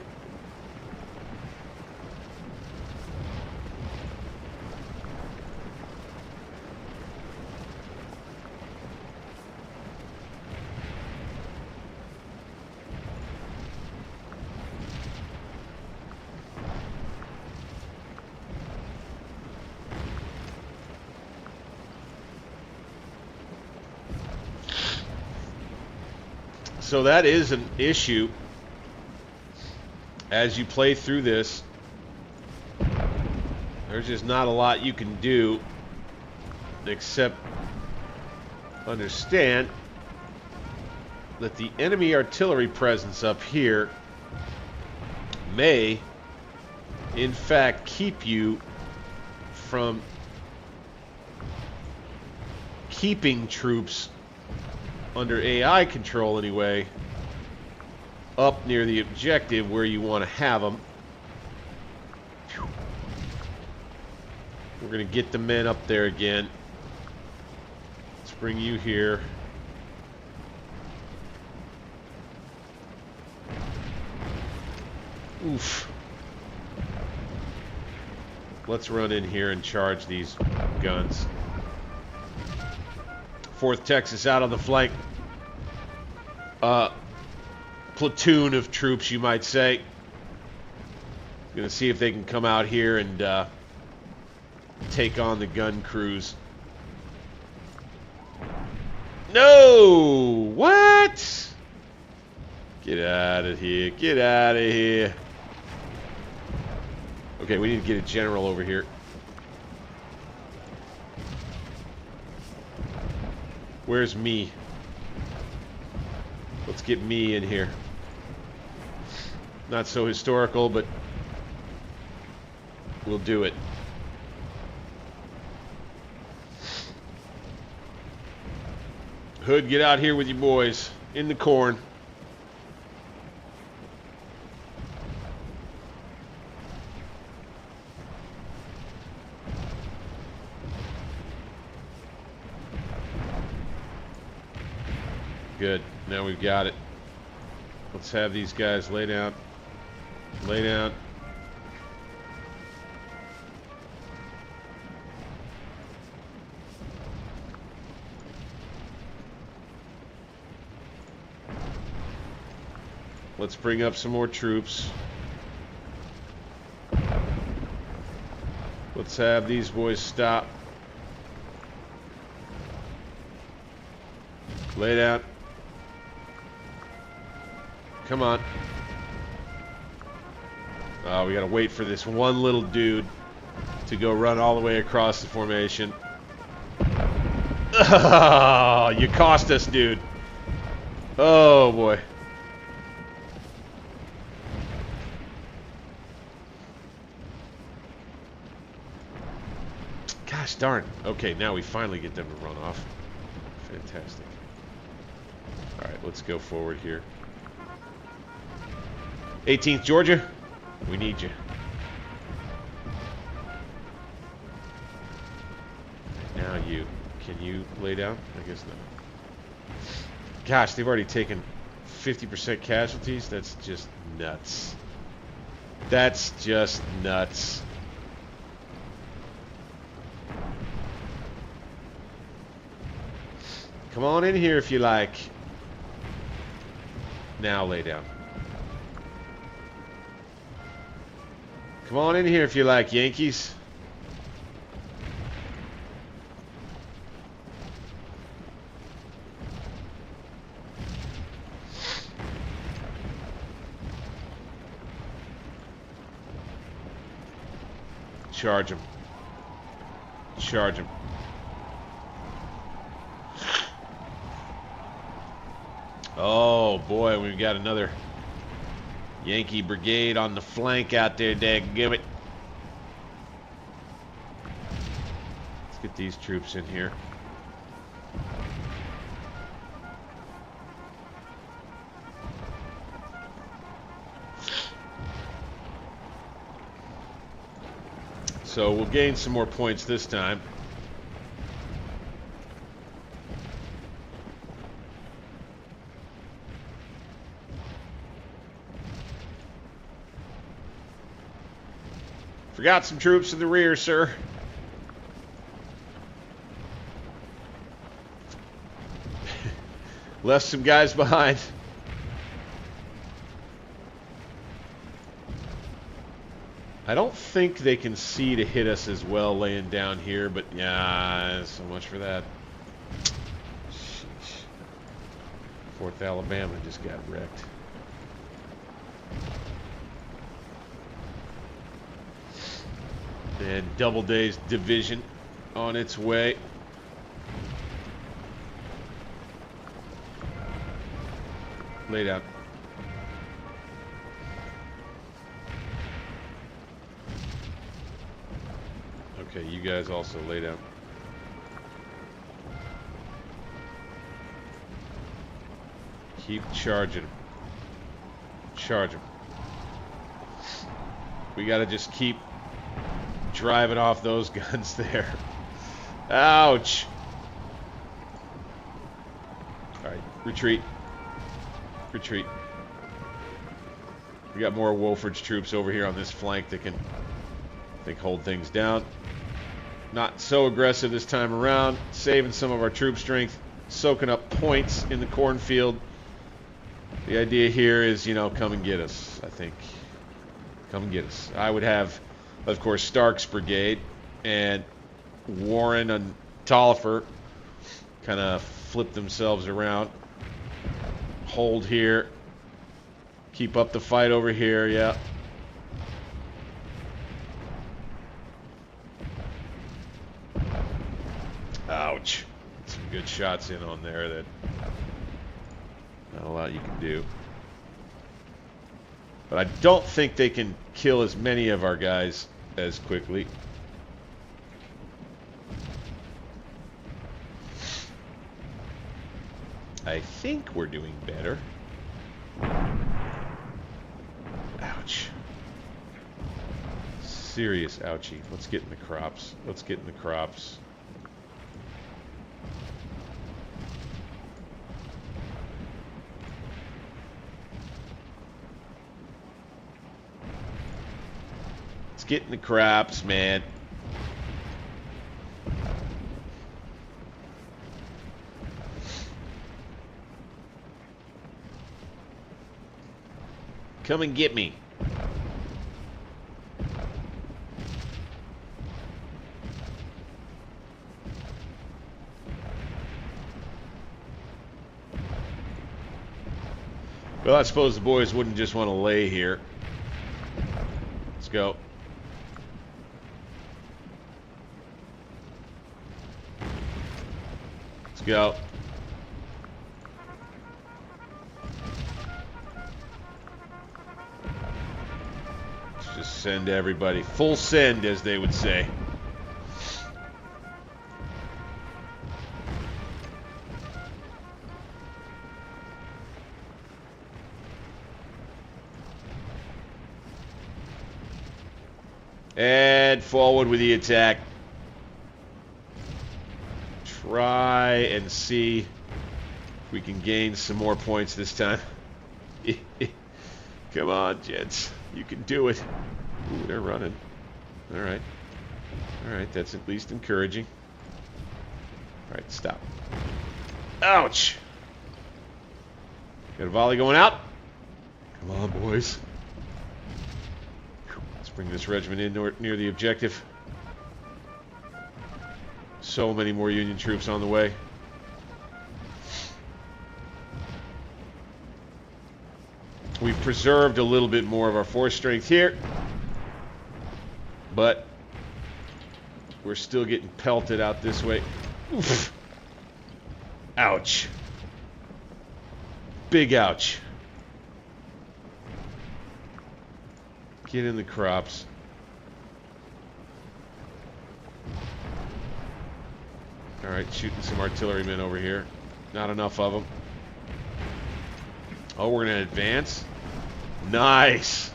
So that is an issue as you play through this. There's just not a lot you can do except understand that the enemy artillery presence up here may in fact keep you from keeping troops under AI control anyway, up near the objective where you want to have them. We're going to get the men up there again. Let's bring you here. Oof. Let's run in here and charge these guns. 4th Texas out on the flank. Platoon of troops, you might say. Gonna see if they can come out here and take on the gun crews. No! What? Get out of here. Get out of here. Okay, we need to get a general over here. Where's me? Let's get me in here. Not so historical, but we'll do it. Hood, get out here with you boys. In the corn. Good. Now we've got it. Let's have these guys lay down. Lay down. Let's bring up some more troops. Let's have these boys stop. Lay down. Come on. We gotta wait for this one little dude to go run all the way across the formation. Oh, you cost us, dude. Oh, boy. Gosh darn. Okay, now we finally get them to run off. Fantastic. Alright, let's go forward here. 18th Georgia, we need you. Now you. Can you lay down? I guess not. Gosh, they've already taken 50% casualties? That's just nuts. That's just nuts. Come on in here if you like. Now lay down. Come on in here if you like, Yankees. Charge him. Charge him. Oh boy, we've got another Yankee brigade on the flank out there, dadgummit. Let's get these troops in here. So we'll gain some more points this time. Forgot some troops in the rear, sir. Left some guys behind. I don't think they can see to hit us as well laying down here, but yeah, so much for that. Sheesh. 4th Alabama just got wrecked. And Doubleday's division on its way. Lay down. Okay, you guys also lay down. Keep charging. Charge them. We gotta just keep driving off those guns there. Ouch! Alright, retreat. Retreat. We got more Wolford's troops over here on this flank that can, I think, hold things down. Not so aggressive this time around. Saving some of our troop strength. Soaking up points in the cornfield. The idea here is, you know, come and get us, I think. Come and get us. I would have, of course, Stark's brigade and Warren and Tolliver kind of flip themselves around. Hold here. Keep up the fight over here, yeah. Ouch. Some good shots in on there that not a lot you can do. But I don't think they can kill as many of our guys as quickly. I think we're doing better. Ouch. Serious ouchie. Let's get in the crops. Let's get in the crops. Let's get in the crops, man. Come and get me. Well, I suppose the boys wouldn't just want to lay here. Let's go. Let's go. Let's just send everybody. Full send, as they would say. And forward with the attack. Try and see if we can gain some more points this time. Come on, gents. You can do it. Ooh, they're running. Alright. Alright, that's at least encouraging. Alright, stop. Ouch! Got a volley going out. Come on, boys. Let's bring this regiment in near the objective. So many more Union troops on the way. We've preserved a little bit more of our force strength here, but we're still getting pelted out this way. Oof. Ouch. Big ouch. Get in the crops. Alright, shooting some artillerymen over here. Not enough of them. Oh, we're going to advance? Nice!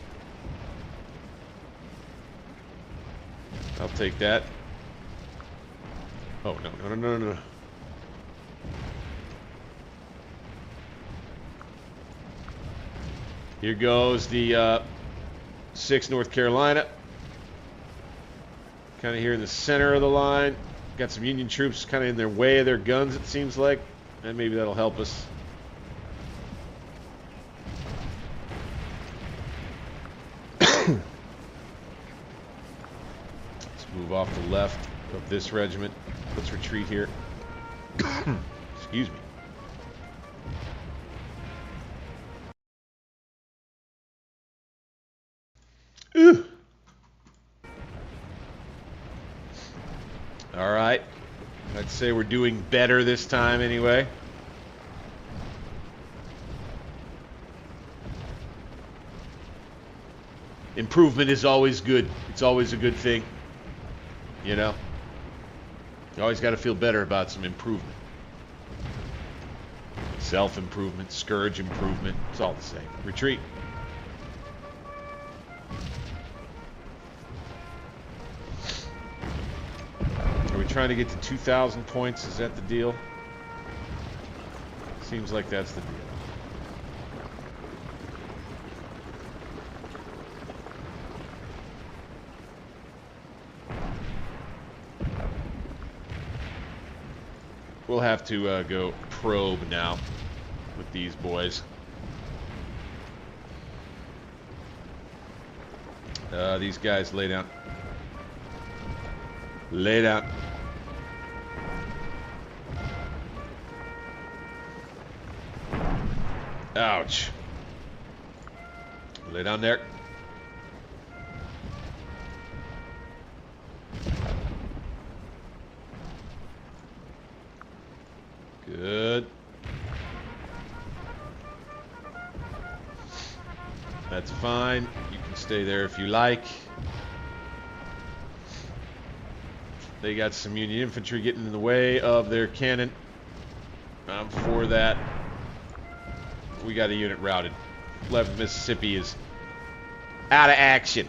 I'll take that. Oh, no. Here goes the 6th North Carolina. Kind of here in the center of the line. Got some Union troops kind of in their way of their guns, it seems like. And maybe that'll help us. Let's move off the left of this regiment. Let's retreat here. Excuse me. Ooh. All right. I'd say we're doing better this time anyway. Improvement is always good. It's always a good thing. You know? You always got to feel better about some improvement. Self-improvement, Scourge improvement. It's all the same. Retreat. Are we trying to get to 2,000 points? Is that the deal? Seems like that's the deal. We'll have to go probe now with these boys. These guys lay down. Lay down. Ouch. Lay down there. Good. That's fine. You can stay there if you like. They got some Union infantry getting in the way of their cannon. I'm for that. We got a unit routed. 11th Mississippi is out of action.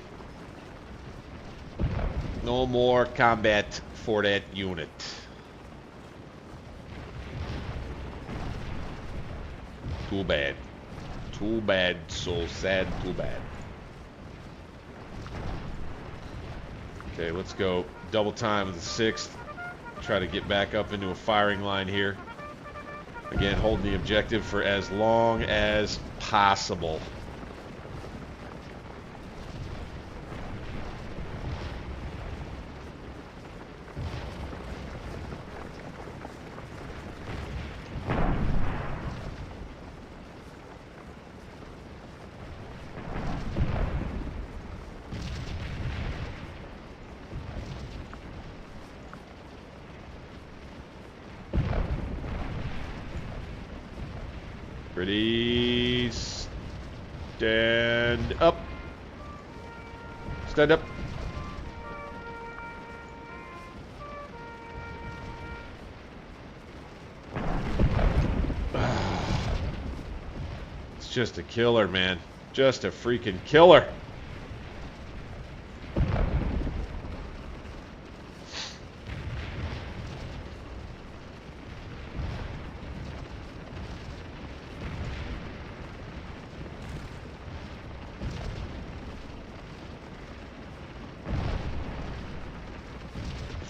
No more combat for that unit. Too bad. Too bad. So sad. Too bad. Okay, let's go double time with the 6th. Try to get back up into a firing line here. Again, holding the objective for as long as possible. Ready, stand up. Stand up. It's just a killer, man. Just a freaking killer.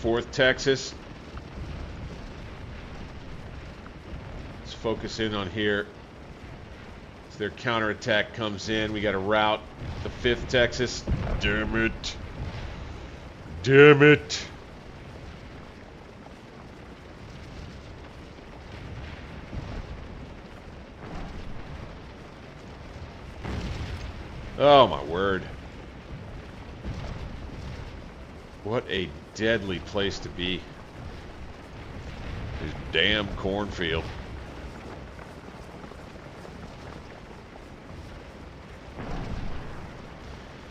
4th Texas. Let's focus in on here. As their counterattack comes in, we got to rout the 5th Texas. Damn it. Damn it. Oh, my word. What a deadly place to be. This damn cornfield.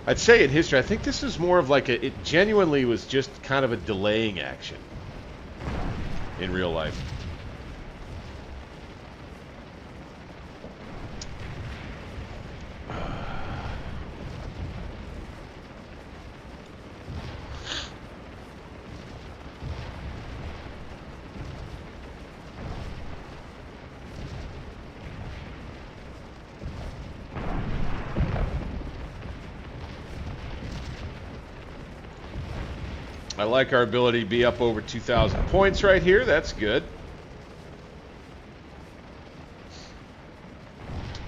I'd say in history, I think this is more of like it genuinely was just kind of a delaying action in real life. I like our ability to be up over 2,000 points right here. That's good.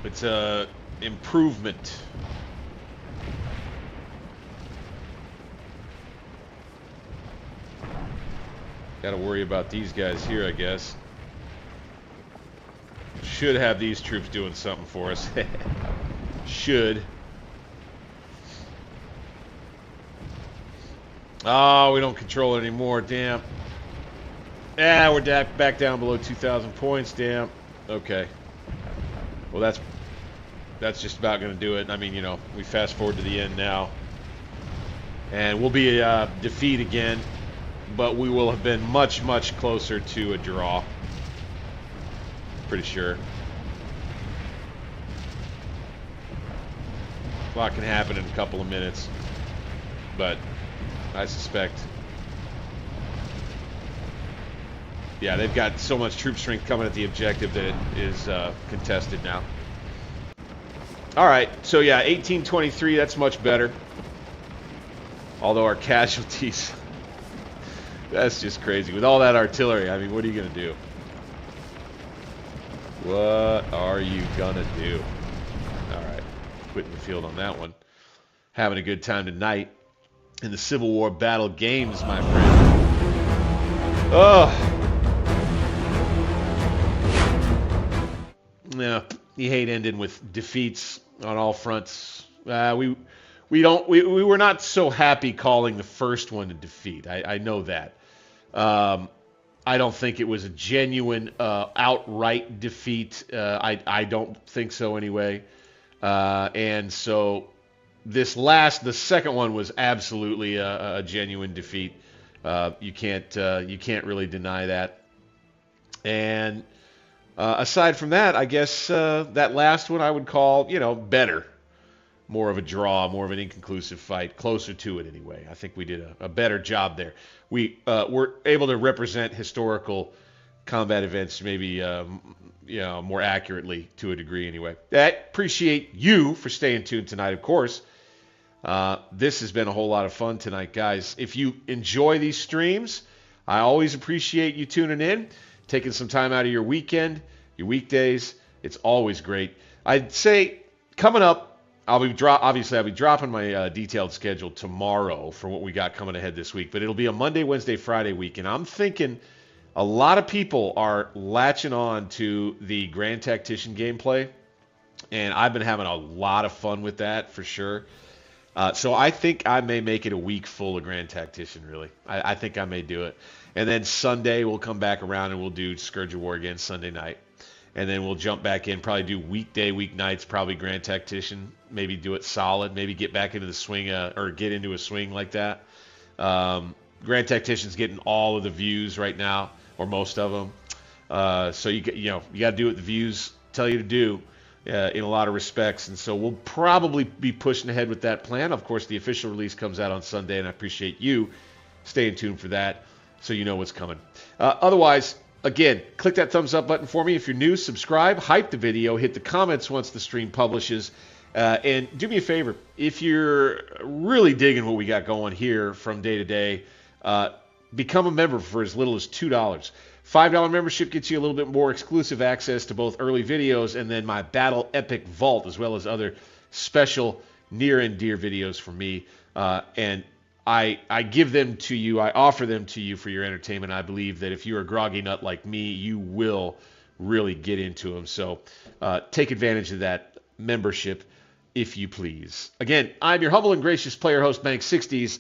It's a improvement. Got to worry about these guys here, I guess. Should have these troops doing something for us. Should. Oh, we don't control it anymore. Damn. Yeah, we're back down below 2,000 points. Damn. Okay. Well, that's just about going to do it. I mean, you know, we fast forward to the end now. And we'll be a defeat again. But we will have been much, much closer to a draw. Pretty sure. A lot can happen in a couple of minutes. But I suspect. Yeah, they've got so much troop strength coming at the objective that it is contested now. All right, so yeah, 1823, that's much better. Although our casualties, that's just crazy. With all that artillery, I mean, what are you going to do? What are you going to do? All right, quitting the field on that one. Having a good time tonight in the Civil War battle games, my friend. Oh. Yeah, you hate ending with defeats on all fronts. We were not so happy calling the first one a defeat. I know that. I don't think it was a genuine outright defeat. I don't think so anyway. And so the second one was absolutely a genuine defeat. You can't really deny that. And aside from that, I guess that last one I would call, you know, better. More of a draw, more of an inconclusive fight, closer to it anyway. I think we did a better job there. We were able to represent historical combat events maybe you know, more accurately to a degree anyway. I appreciate you for staying tuned tonight, of course. This has been a whole lot of fun tonight, guys. If you enjoy these streams, I always appreciate you tuning in, taking some time out of your weekend, your weekdays. It's always great. I'd say coming up, I'll be dropping my detailed schedule tomorrow for what we got coming ahead this week. But it'll be a Monday, Wednesday, Friday week. And I'm thinking a lot of people are latching on to the Grand Tactician gameplay. And I've been having a lot of fun with that for sure. So I think I may make it a week full of Grand Tactician, really. I think I may do it. And then Sunday we'll come back around and we'll do Scourge of War again Sunday night. And then we'll jump back in, probably do weeknights, probably Grand Tactician, maybe do it solid, maybe get back into the swing or get into a swing like that. Grand Tactician's getting all of the views right now, or most of them. So you got to do what the views tell you to do in a lot of respects. And so we'll probably be pushing ahead with that plan. Of course, the official release comes out on Sunday, and I appreciate you staying tuned for that so you know what's coming. Otherwise, again, click that thumbs up button for me. If you're new, subscribe, hype the video, hit the comments once the stream publishes. And do me a favor, if you're really digging what we got going here from day to day, become a member for as little as $2. $5 membership gets you a little bit more exclusive access to both early videos and then my Battle Epic Vault, as well as other special near and dear videos from me. And I give them to you, I offer them to you for your entertainment. I believe that if you're a groggy nut like me, you will really get into them. So take advantage of that membership if you please. Again, I'm your humble and gracious player host, Bank60s.